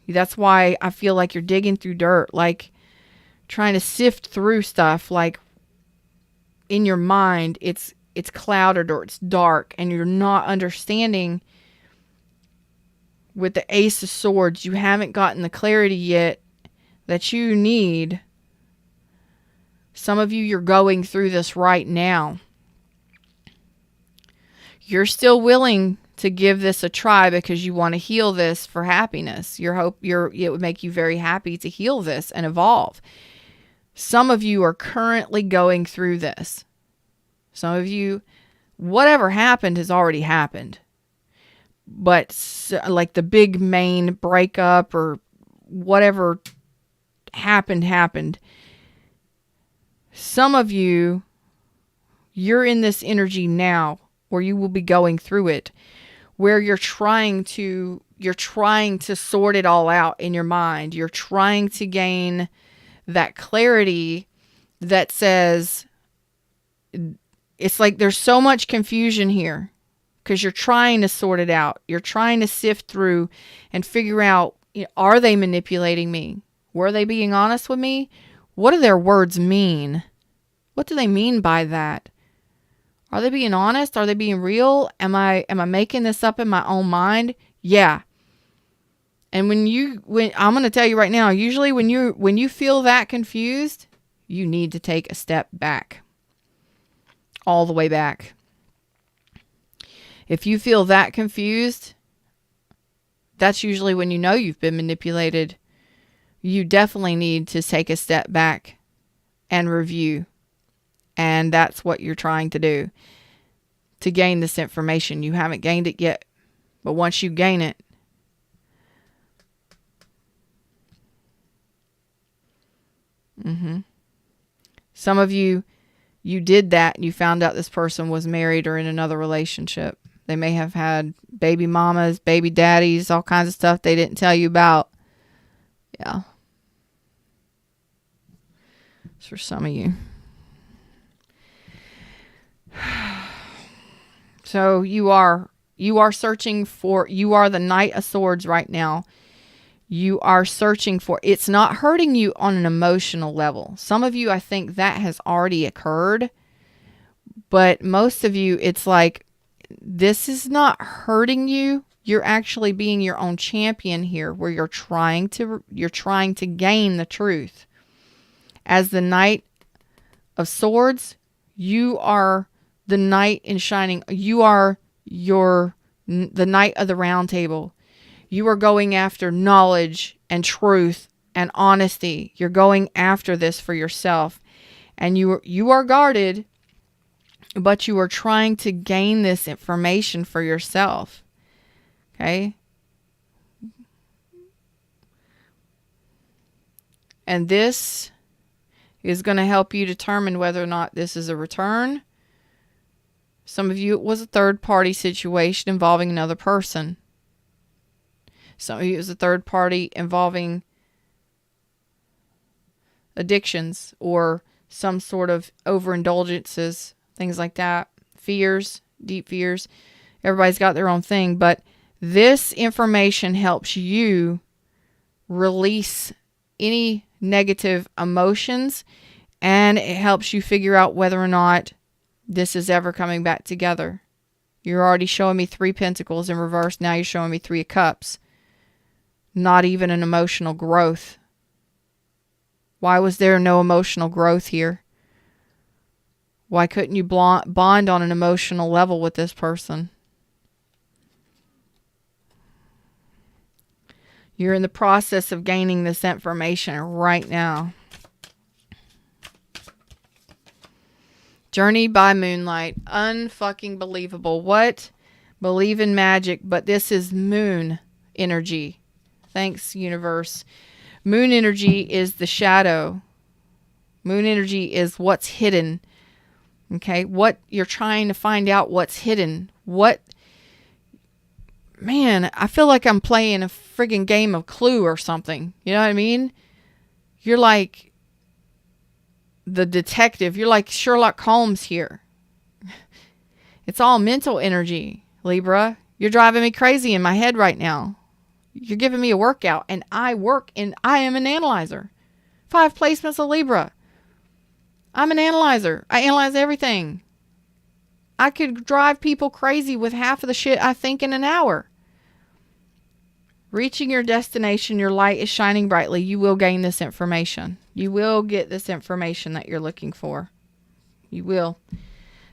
That's why I feel like you're digging through dirt, like trying to sift through stuff. Like in your mind, it's clouded or it's dark, and you're not understanding. With the Ace of Swords, you haven't gotten the clarity yet that you need. Some of you're going through this right now. You're still willing to give this a try because you want to heal this for happiness. It would make you very happy to heal this and evolve. Some of you are currently going through this. Some of you, whatever happened has already happened. But like the big main breakup or whatever happened. Some of you're in this energy now, or you will be going through it, where you're trying to sort it all out in your mind. You're trying to gain that clarity that says, it's like there's so much confusion here because you're trying to sort it out. You're trying to sift through and figure out, are they manipulating me? Were they being honest with me? What do their words mean? What do they mean by that? Are they being honest? Are they being real? Am I making this up in my own mind? Yeah. And when I'm going to tell you right now, usually when you feel that confused, you need to take a step back. All the way back. If you feel that confused, that's usually when you know you've been manipulated. You definitely need to take a step back and review. And that's what you're trying to do to gain this information. You haven't gained it yet, but once you gain it, some of you did that and you found out this person was married or in another relationship. They may have had baby mamas, baby daddies, all kinds of stuff they didn't tell you about. Yeah. It's for some of you. So you are searching for, you are the Knight of Swords right now. You are searching for, it's not hurting you on an emotional level. Some of you, I think that has already occurred. But most of you, it's like, this is not hurting you. You're actually being your own champion here, where you're trying to gain the truth. As the Knight of Swords, you are the knight in shining. You are the Knight of the Round Table. You are going after knowledge and truth and honesty. You're going after this for yourself. And you are guarded, but you are trying to gain this information for yourself. Okay? And this is going to help you determine whether or not this is a return. Some of you, it was a third-party situation involving another person. Some of you, it was a third party involving addictions or some sort of overindulgences, things like that. Fears, deep fears. Everybody's got their own thing. But this information helps you release any negative emotions, and it helps you figure out whether or not this is ever coming back together. You're already showing me 3 pentacles in reverse. Now you're showing me 3 of cups. Not even an emotional growth. Why was there no emotional growth here? Why couldn't you bond on an emotional level with this person? You're in the process of gaining this information right now. Journey by moonlight. Unfucking believable. What? Believe in magic, but this is moon energy. Thanks, universe. Moon energy is the shadow. Moon energy is what's hidden. Okay? What you're trying to find out what's hidden. What? Man, I feel like I'm playing a friggin' game of Clue or something. You know what I mean? You're like the detective. You're like Sherlock Holmes here. It's all mental energy, Libra. You're driving me crazy in my head right now. You're giving me a workout, and I am an analyzer. 5 placements of Libra. I'm an analyzer. I analyze everything. I could drive people crazy with half of the shit I think in an hour. Reaching your destination, your light is shining brightly. You will gain this information. You will get this information that you're looking for. You will.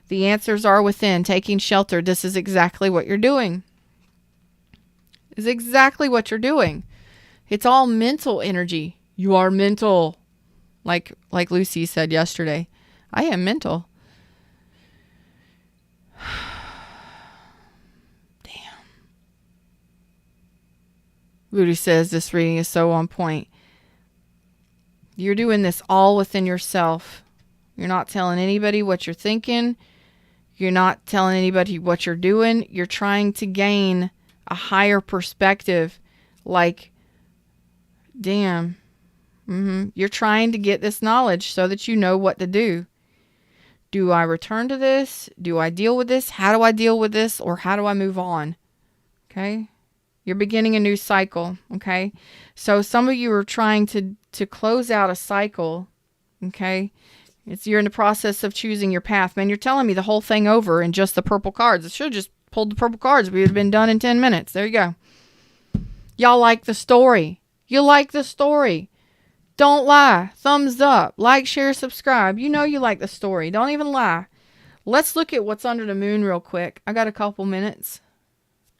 The answers are within. Taking shelter. This is exactly what you're doing. Is exactly what you're doing. It's all mental energy. You are mental. Like Lucy said yesterday. I am mental. Damn. Voodoo says this reading is so on point. You're doing this all within yourself. You're not telling anybody what you're thinking. You're not telling anybody what you're doing. You're trying to gain a higher perspective, like, damn, you're trying to get this knowledge so that you know what to do. Do I return to this? Do I deal with this? How do I deal with this? Or how do I move on? Okay. You're beginning a new cycle. Okay. So some of you are trying to close out a cycle. Okay. You're in the process of choosing your path. Man, you're telling me the whole thing over in just the purple cards. I should have just pulled the purple cards. We would have been done in 10 minutes. There you go. Y'all like the story. You like the story. Don't lie. Thumbs up. Like, share, subscribe. You know you like the story. Don't even lie. Let's look at what's under the moon real quick. I got a couple minutes.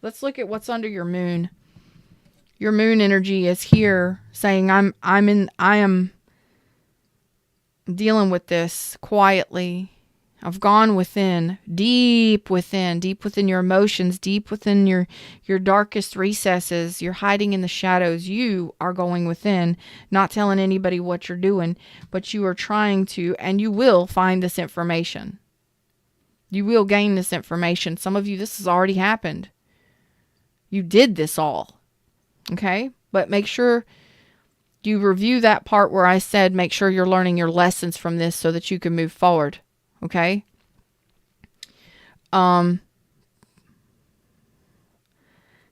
Let's look at what's under your moon. Your moon energy is here saying I am dealing with this quietly. I've gone deep within your emotions, deep within your darkest recesses. You're hiding in the shadows. You are going within, not telling anybody what you're doing, but you are trying to, and you will find this information. You will gain this information. Some of you, this has already happened. You did this all. Okay? But make sure you review that part where I said make sure you're learning your lessons from this so that you can move forward. Okay?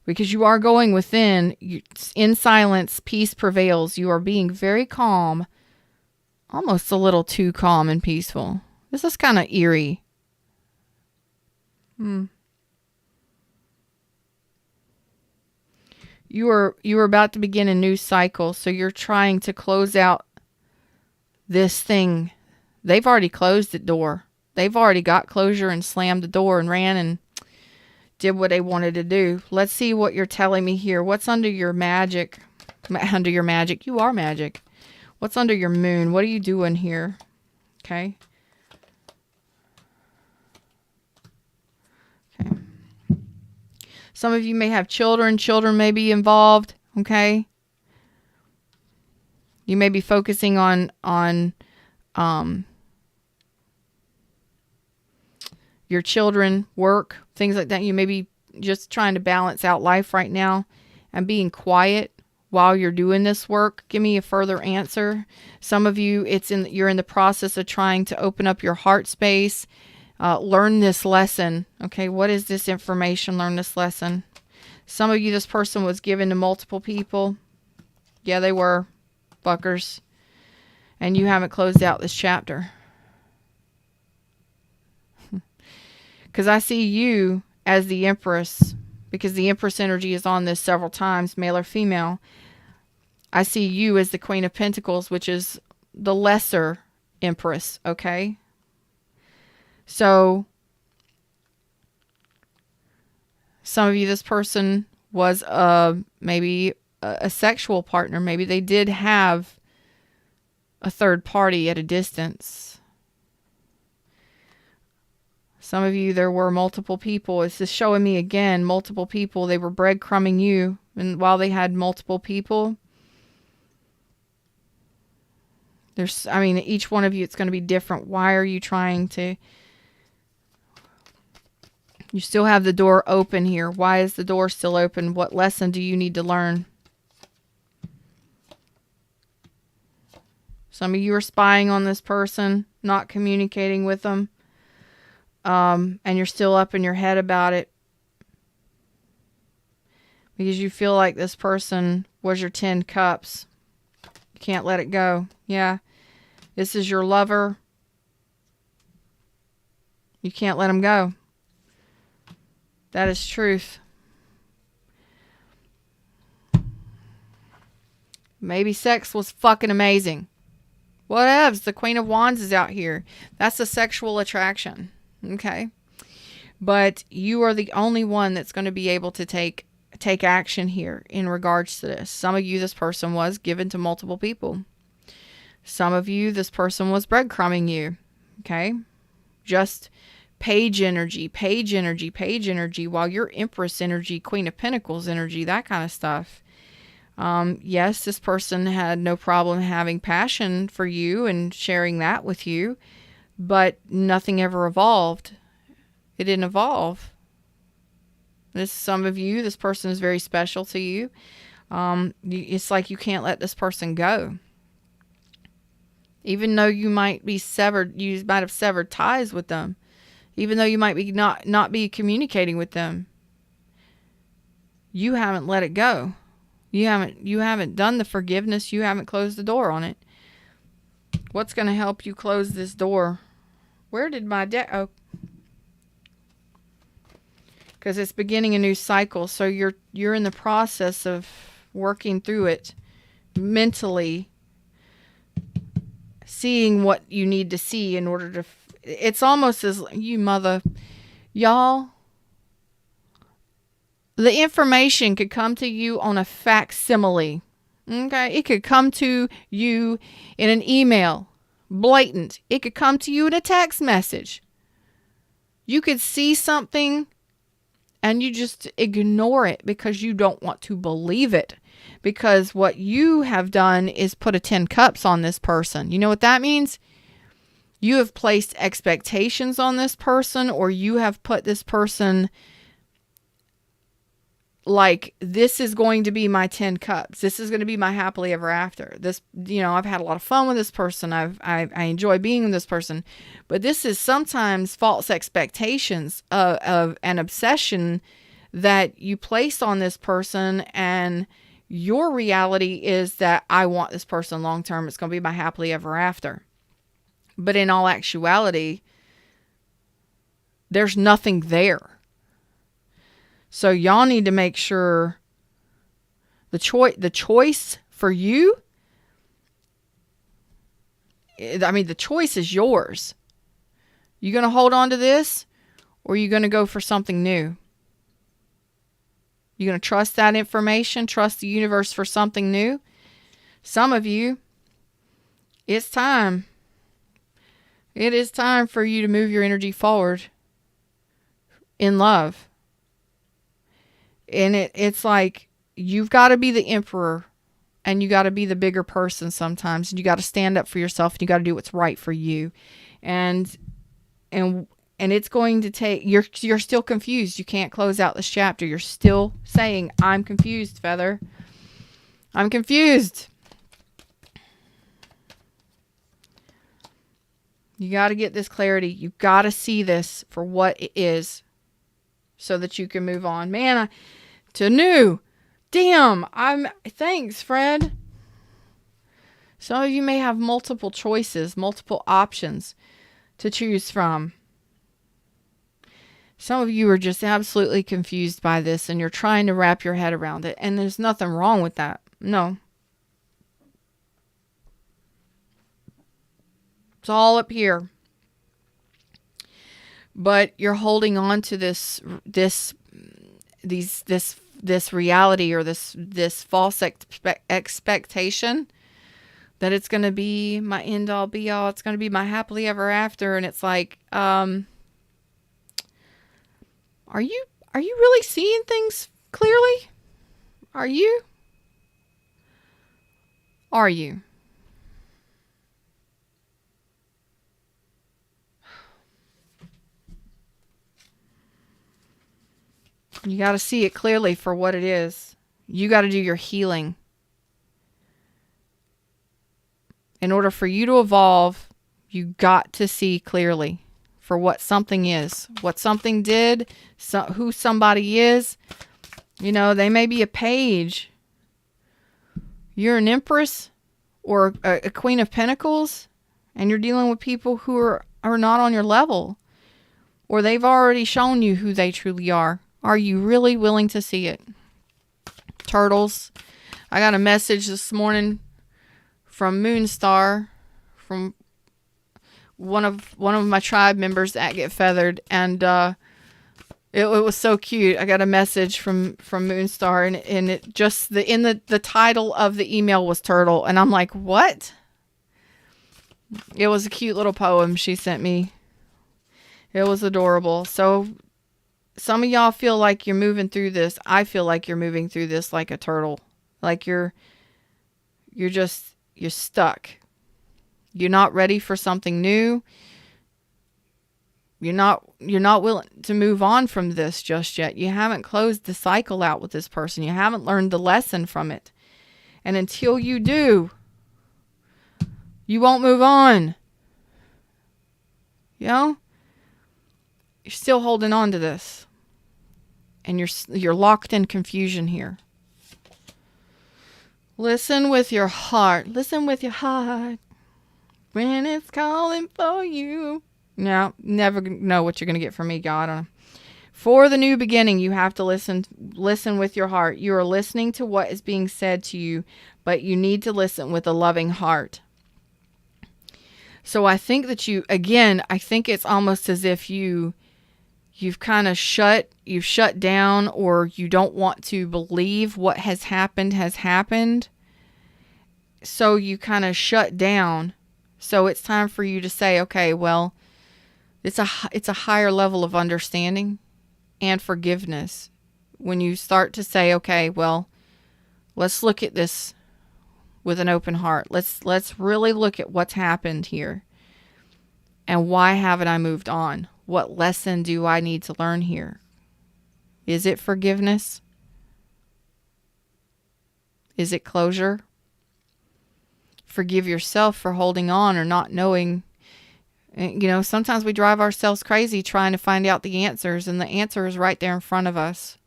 Because you are going within, in silence, peace prevails. You are being very calm, almost a little too calm and peaceful. This is kind of eerie. You are about to begin a new cycle, so you're trying to close out this thing. They've already closed the door. They've already got closure and slammed the door and ran, and did what they wanted to do. Let's see what you're telling me here. What's under your magic? Under your magic. You are magic. What's under your moon? What are you doing here? Okay. Okay. Some of you may have children. Children may be involved. Okay. You may be focusing on your children, work, things like that. You may be just trying to balance out life right now and being quiet while you're doing this work. Give me a further answer. Some of you, you're in the process of trying to open up your heart space. Learn this lesson. Okay, what is this information? Learn this lesson. Some of you, this person was given to multiple people. Yeah, they were. Fuckers. And you haven't closed out this chapter. Because I see you as the Empress, because the Empress energy is on this several times, male or female. I see you as the Queen of Pentacles, which is the lesser Empress, okay? So, some of you, this person was maybe a sexual partner. Maybe they did have a third party at a distance. Some of you, there were multiple people. It's just showing me again, multiple people. They were breadcrumbing you. And while they had multiple people, each one of you, it's going to be different. Why are you trying to... You still have the door open here. Why is the door still open? What lesson do you need to learn? Some of you are spying on this person, not communicating with them. And you're still up in your head about it. Because you feel like this person was your 10 cups. You can't let it go. Yeah. This is your lover. You can't let him go. That is truth. Maybe sex was fucking amazing. Whatevs. The Queen of Wands is out here. That's a sexual attraction. Okay. But you are the only one that's going to be able to take action here in regards to this. Some of you, this person was given to multiple people. Some of you, this person was breadcrumbing you. Okay. Just page energy, page energy, page energy, while your Empress energy, Queen of Pentacles energy, that kind of stuff. Yes, this person had no problem having passion for you and sharing that with you, but nothing ever evolved. It didn't evolve. Some of you, this person is very special to you. It's like you can't let this person go. Even though you might be severed, you might have severed ties with them. Even though you might be not be communicating with them. You haven't let it go. You haven't done the forgiveness. You haven't closed the door on it. What's going to help you close this door? Where did my deck... Oh. Because it's beginning a new cycle. So you're in the process of working through it mentally. Seeing what you need to see in order to... It's almost as... Y'all... The information could come to you on a facsimile. Okay? It could come to you in an email. Blatant. It could come to you in a text message. You could see something and you just ignore it because you don't want to believe it. Because what you have done is put a 10 cups on this person. You know what that means? You have placed expectations on this person, or you have put this person... Like, this is going to be my 10 cups. This is going to be my happily ever after. This, I've had a lot of fun with this person. I enjoy being with this person. But this is sometimes false expectations of an obsession that you place on this person. And your reality is that I want this person long term. It's going to be my happily ever after. But in all actuality, there's nothing there. So y'all need to make sure the choice for you, the choice is yours. You going to hold on to this, or are you going to go for something new? You're going to trust that information, trust the universe for something new. Some of you, it's time. It is time for you to move your energy forward in love. And it's like you've got to be the emperor, and you got to be the bigger person sometimes. And you got to stand up for yourself, and you got to do what's right for you. And it's going to take, you're still confused. You can't close out this chapter. You're still saying, I'm confused, Feather. I'm confused. You got to get this clarity. You got to see this for what it is so that you can move on. Man, to new. Damn. Thanks, Fred. Some of you may have multiple choices, multiple options to choose from. Some of you are just absolutely confused by this, and you're trying to wrap your head around it. And there's nothing wrong with that. No. It's all up here. But you're holding on to this reality, or this false expectation that it's going to be my end all be all. It's going to be my happily ever after. And it's like, are you really seeing things clearly? Are you? Are you? You got to see it clearly for what it is. You got to do your healing. In order for you to evolve, you got to see clearly for what something is, what something did, who somebody is. You know, they may be a page. You're an empress or a queen of pentacles, and you're dealing with people who are not on your level, or they've already shown you who they truly are. Are you really willing to see it? Turtles, I got a message this morning from Moonstar, from one of my tribe members that get feathered, and it was so cute. I got a message from Moonstar, and it just the title of the email was turtle, and I'm like, what? It was a cute little poem she sent me. It was adorable. So some of y'all feel like you're moving through this. I feel like you're moving through this like a turtle. Like you're stuck. You're not ready for something new. You're not willing to move on from this just yet. You haven't closed the cycle out with this person. You haven't learned the lesson from it. And until you do, you won't move on. You know? You're still holding on to this. And you're locked in confusion here. Listen with your heart. Listen with your heart. When it's calling for you. No, never know what you're going to get from me, God. For the new beginning, you have to listen with your heart. You are listening to what is being said to you, but you need to listen with a loving heart. So I think that I think it's almost as if you've kind of shut down, or you don't want to believe what has happened. So you kind of shut down. So it's time for you to say, okay, well, it's a higher level of understanding and forgiveness. When you start to say, okay, well, let's look at this with an open heart. Let's really look at what's happened here. And why haven't I moved on? What lesson do I need to learn here? Is it forgiveness? Is it closure? Forgive yourself for holding on or not knowing. You know, sometimes we drive ourselves crazy trying to find out the answers, and the answer is right there in front of us.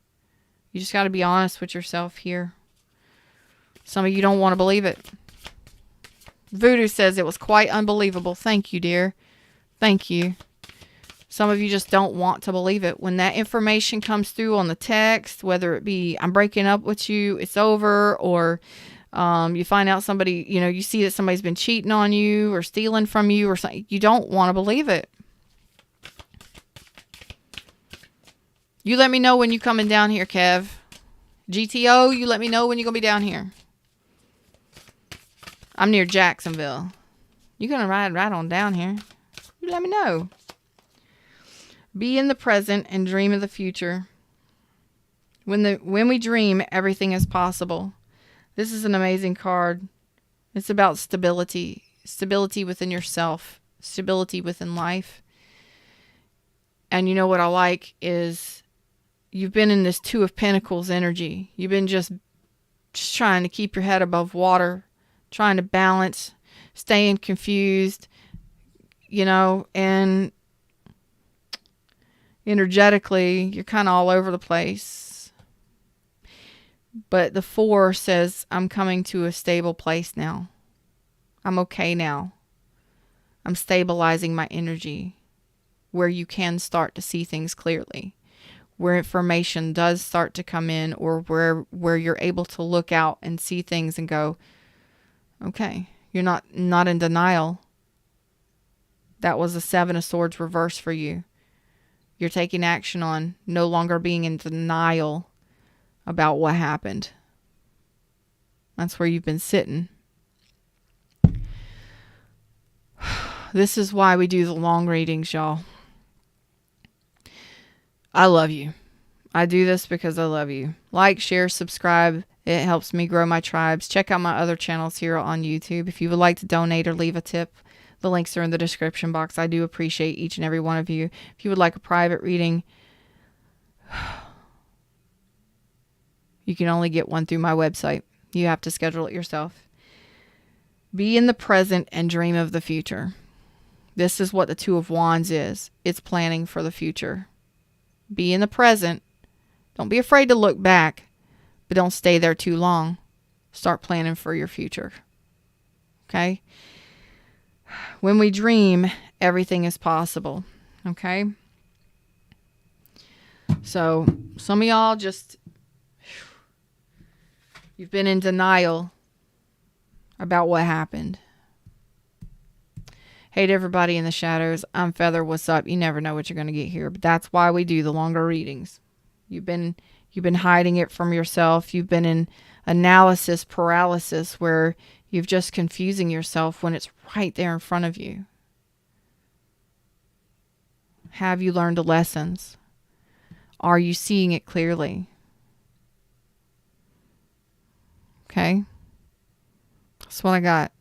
You just got to be honest with yourself here. Some of you don't want to believe it. Voodoo says it was quite unbelievable. Thank you, dear. Thank you. Some of you just don't want to believe it. When that information comes through on the text, whether it be, I'm breaking up with you, it's over, or you find out somebody, you see that somebody's been cheating on you or stealing from you or something, you don't want to believe it. You let me know when you coming down here, Kev. GTO, you let me know when you're going to be down here. I'm near Jacksonville. You're going to ride right on down here. You let me know. Be in the present and dream of the future. When we dream, everything is possible. This is an amazing card. It's about stability. Stability within yourself. Stability within life. And you know what I like is you've been in this Two of Pentacles energy. You've been just trying to keep your head above water, trying to balance, staying confused, and energetically, you're kind of all over the place. But the 4 says, I'm coming to a stable place now. I'm okay now. I'm stabilizing my energy where you can start to see things clearly, where information does start to come in, or where you're able to look out and see things and go, okay, you're not in denial. That was a 7 of Swords reverse for you. You're taking action on no longer being in denial about what happened. That's where you've been sitting. This is why we do the long readings, y'all. I love you. I do this because I love you. Like, share, subscribe. It helps me grow my tribes. Check out my other channels here on YouTube. If you would like to donate or leave a tip, the links are in the description box. I do appreciate each and every one of you. If you would like a private reading, you can only get one through my website. You have to schedule it yourself. Be in the present and dream of the future. This is what the Two of Wands is. It's planning for the future. Be in the present. Don't be afraid to look back, but don't stay there too long. Start planning for your future. Okay? When we dream, everything is possible. Okay? So, some of y'all you've been in denial about what happened. Hey to everybody in the shadows. I'm Feather. What's up? You never know what you're going to get here, but that's why we do the longer readings. You've been hiding it from yourself. You've been in analysis paralysis where you've just confusing yourself when it's right there in front of you. Have you learned the lessons? Are you seeing it clearly? Okay? That's what I got.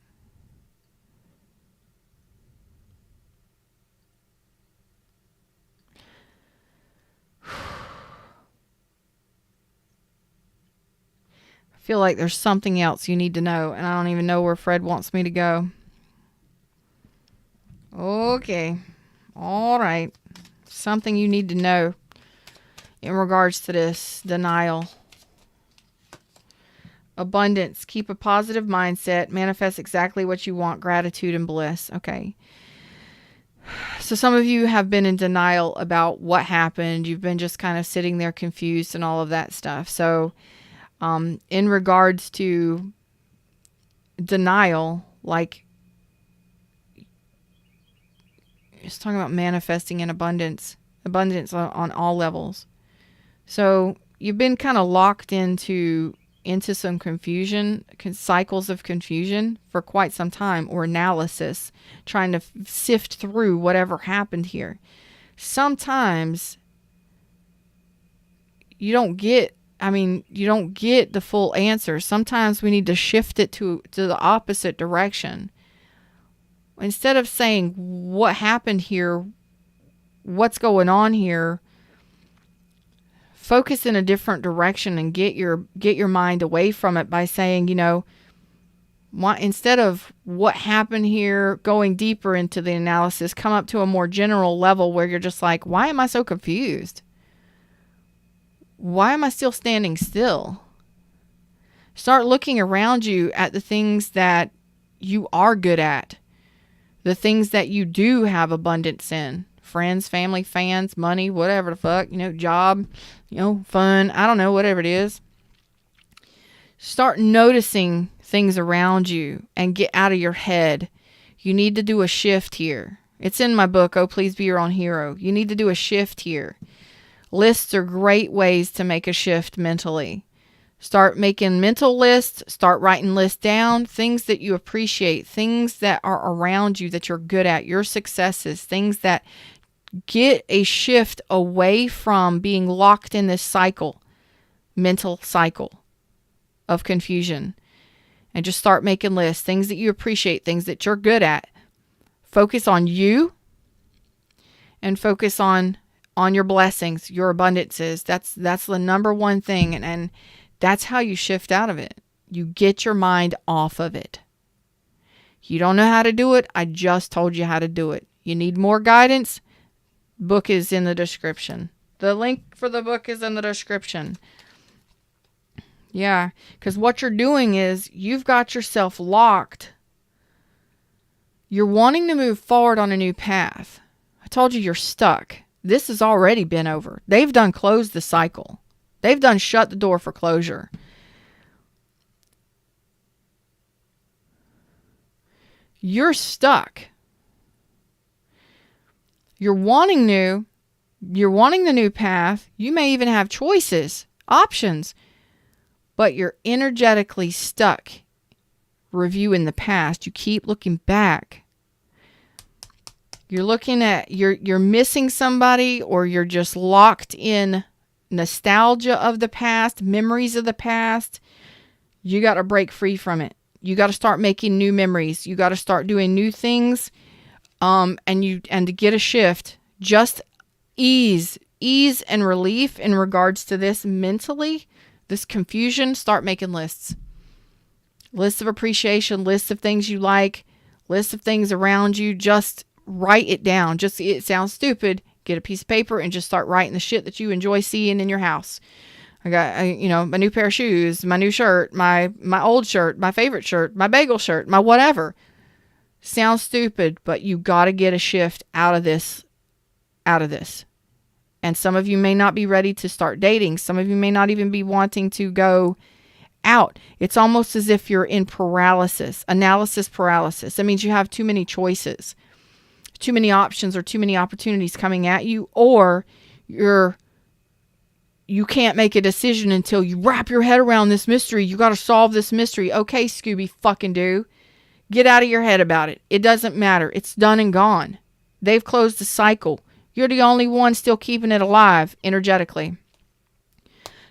I feel like there's something else you need to know, and I don't even know where Fred wants me to go. Okay. All right. Something you need to know in regards to this denial. Abundance. Keep a positive mindset. Manifest exactly what you want. Gratitude and bliss. Okay. So some of you have been in denial about what happened. You've been just kind of sitting there confused and all of that stuff. So in regards to denial, like it's talking about manifesting in abundance on all levels. So you've been kind of locked into some confusion, cycles of confusion for quite some time, or analysis, trying to sift through whatever happened here. Sometimes you don't get the full answer. Sometimes we need to shift it to the opposite direction. Instead of saying what happened here, what's going on here, focus in a different direction and get your mind away from it by saying, instead of what happened here, going deeper into the analysis, come up to a more general level where you're just like, why am I so confused? Why am I still standing still? Start looking around you at the things that you are good at. The things that you do have abundance in. Friends, family, fans, money, whatever the fuck, job, fun, I don't know, whatever it is. Start noticing things around you and get out of your head. You need to do a shift here. It's in my book, Oh, Please Be Your Own Hero. You need to do a shift here. Lists are great ways to make a shift mentally. Start making mental lists. Start writing lists down. Things that you appreciate. Things that are around you that you're good at. Your successes. Things that get a shift away from being locked in this cycle. Mental cycle of confusion. And just start making lists. Things that you appreciate. Things that you're good at. Focus on you. And focus on your blessings. Your abundances. That's the number one thing. And that's how you shift out of it. You get your mind off of it. You don't know how to do it? I just told you how to do it. You need more guidance? Book is in the description. The link for the book is in the description. Yeah, because what you're doing is you've got yourself locked. You're wanting to move forward on a new path. I told you you're stuck. This has already been over. They've done closed the cycle. They've done shut the door for closure. You're stuck. You're wanting new. You're wanting the new path. You may even have choices, options, but you're energetically stuck reviewing the past. You keep looking back. You're looking at, you're missing somebody, or you're just locked in nostalgia of the past, memories of the past. You got to break free from it. You got to start making new memories. You got to start doing new things. And to get a shift, just ease and relief in regards to this mentally, this confusion. Start making lists. Lists of appreciation, lists of things you like, lists of things around you. Just write it down. Just, it sounds stupid. Get a piece of paper and just start writing the shit that you enjoy seeing in your house. I got, my new pair of shoes, my new shirt, my old shirt, my favorite shirt, my bagel shirt, my whatever. Sounds stupid, but you got to get a shift out of this. And some of you may not be ready to start dating. Some of you may not even be wanting to go out. It's almost as if you're in analysis paralysis. That means you have too many choices, too many options, or too many opportunities coming at you, or you can't make a decision until you wrap your head around this mystery. You got to solve this mystery. Okay, Scooby fucking do. Get out of your head about it. It doesn't matter. It's done and gone. They've closed the cycle. You're the only one still keeping it alive energetically.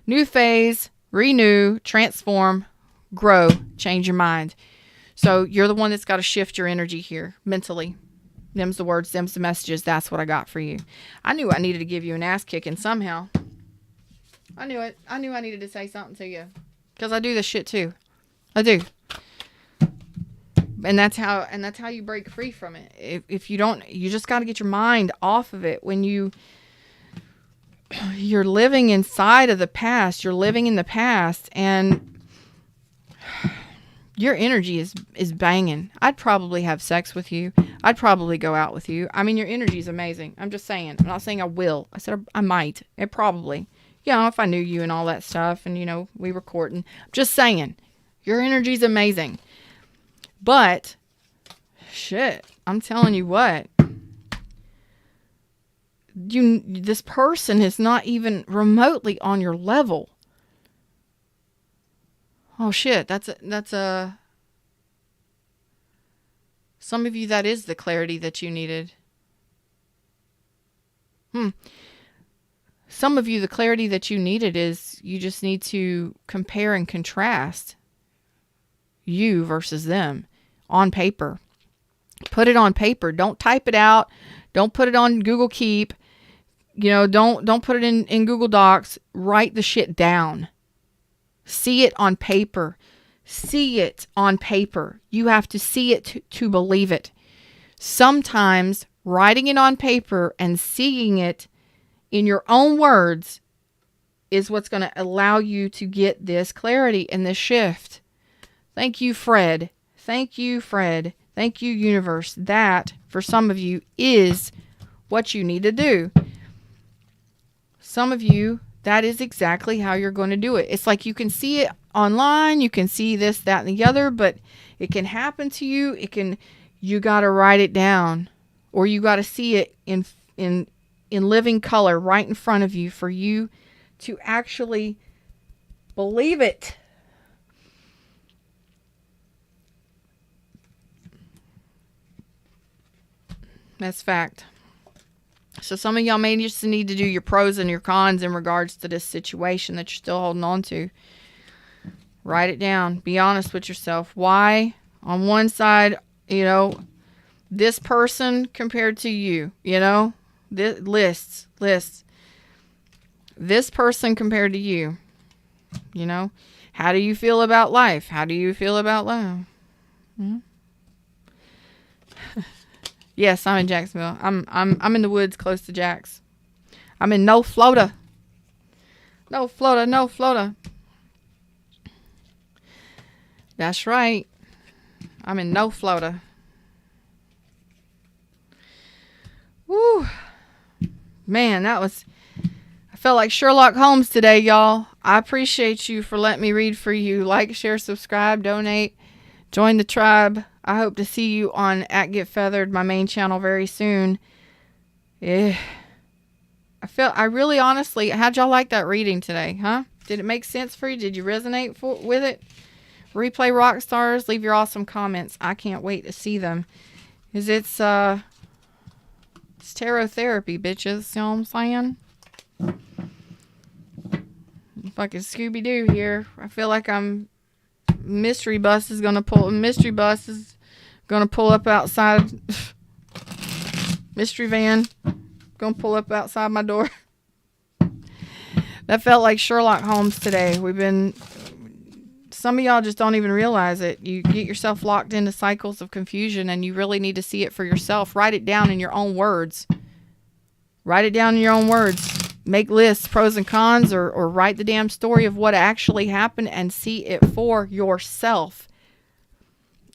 New phase, renew, transform, grow, change your mind. So you're the one that's got to shift your energy here mentally. Them's the words, them's the messages. That's what I got for you. I knew I needed to give you an ass kicking somehow. I knew it. I knew I needed to say something to you. Because I do this shit too. I do. And that's how you break free from it. If you don't, you just got to get your mind off of it. When you're living inside of the past, you're living in the past, and your energy is banging. I'd probably have sex with you. I'd probably go out with you. I mean, your energy is amazing. I'm just saying. I'm not saying I will. I said I might. It probably. If I knew you and all that stuff, and we were courting. I'm just saying. Your energy is amazing. But, shit, I'm telling you what, this person is not even remotely on your level. Oh shit, some of you, that is the clarity that you needed. Some of you, the clarity that you needed is you just need to compare and contrast you versus them on paper. Put it on paper. Don't type it out. Don't put it on Google Keep. Don't put it in Google Docs. Write the shit down. See it on paper. See it on paper. You have to see it to believe it. Sometimes writing it on paper and seeing it in your own words is what's going to allow you to get this clarity and this shift. Thank you, Fred. Thank you, Fred. Thank you, universe. That, for some of you, is what you need to do. Some of you, that is exactly how you're going to do it. It's like you can see it online. You can see this, that, and the other, but it can happen to you. You got to write it down, or you got to see it in living color right in front of you for you to actually Believe it. That's fact. So some of y'all may just need to do your pros and your cons in regards to this situation that you're still holding on to. Write it down. Be honest with yourself. Why? On one side, you know, this person compared to you, you know, lists. This person compared to you, you know, how do you feel about life? How do you feel about love? Yes, I'm in Jacksonville. I'm in the woods close to Jax. I'm in No Florida. No Florida. That's right. I'm in No Florida. Woo. Man, I felt like Sherlock Holmes today, y'all. I appreciate you for letting me read for you. Like, share, subscribe, donate, join the tribe. I hope to see you on @GetFeathered, my main channel, very soon. I really honestly, how'd y'all like that reading today, huh? Did it make sense for you? Did you resonate with it? Replay rock stars, leave your awesome comments. I can't wait to see them. It's tarot therapy, bitches. You know what I'm saying? Fucking Scooby-Doo here. I feel like mystery bus is gonna pull up outside. Mystery van gonna pull up outside my door. That felt like Sherlock Holmes today. Some of y'all just don't even realize it. You get yourself locked into cycles of confusion, and you really need to see it for yourself. Write it down in your own words. Make lists, pros and cons, or write the damn story of what actually happened and see it for yourself.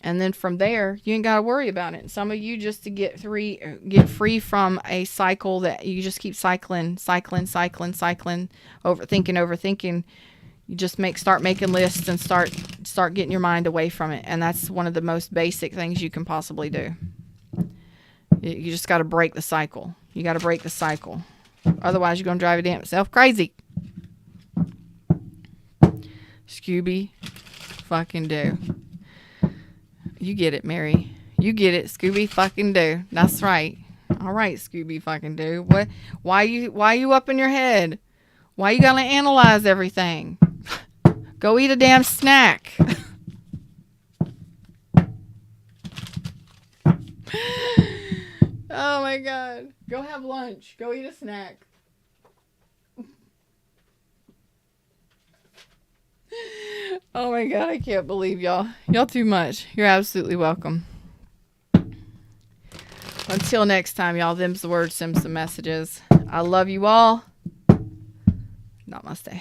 And then from there, you ain't got to worry about it. Some of you, just to get free from a cycle that you just keep cycling, overthinking. You just start making lists and start getting your mind away from it. And that's one of the most basic things you can possibly do. You just got to break the cycle. You got to break the cycle. Otherwise, you're going to drive your damn self crazy. Scooby fucking Doo. You get it, Mary. You get it, Scooby fucking Doo. That's right. All right, Scooby fucking Doo. What? Why you up in your head? Why you gotta analyze everything? Go eat a damn snack. Oh my God. Go have lunch. Go eat a snack. Oh my God, I can't believe y'all. Y'all too much. You're absolutely welcome. Until next time, y'all, them's the words, them's the messages. I love you all. Namaste.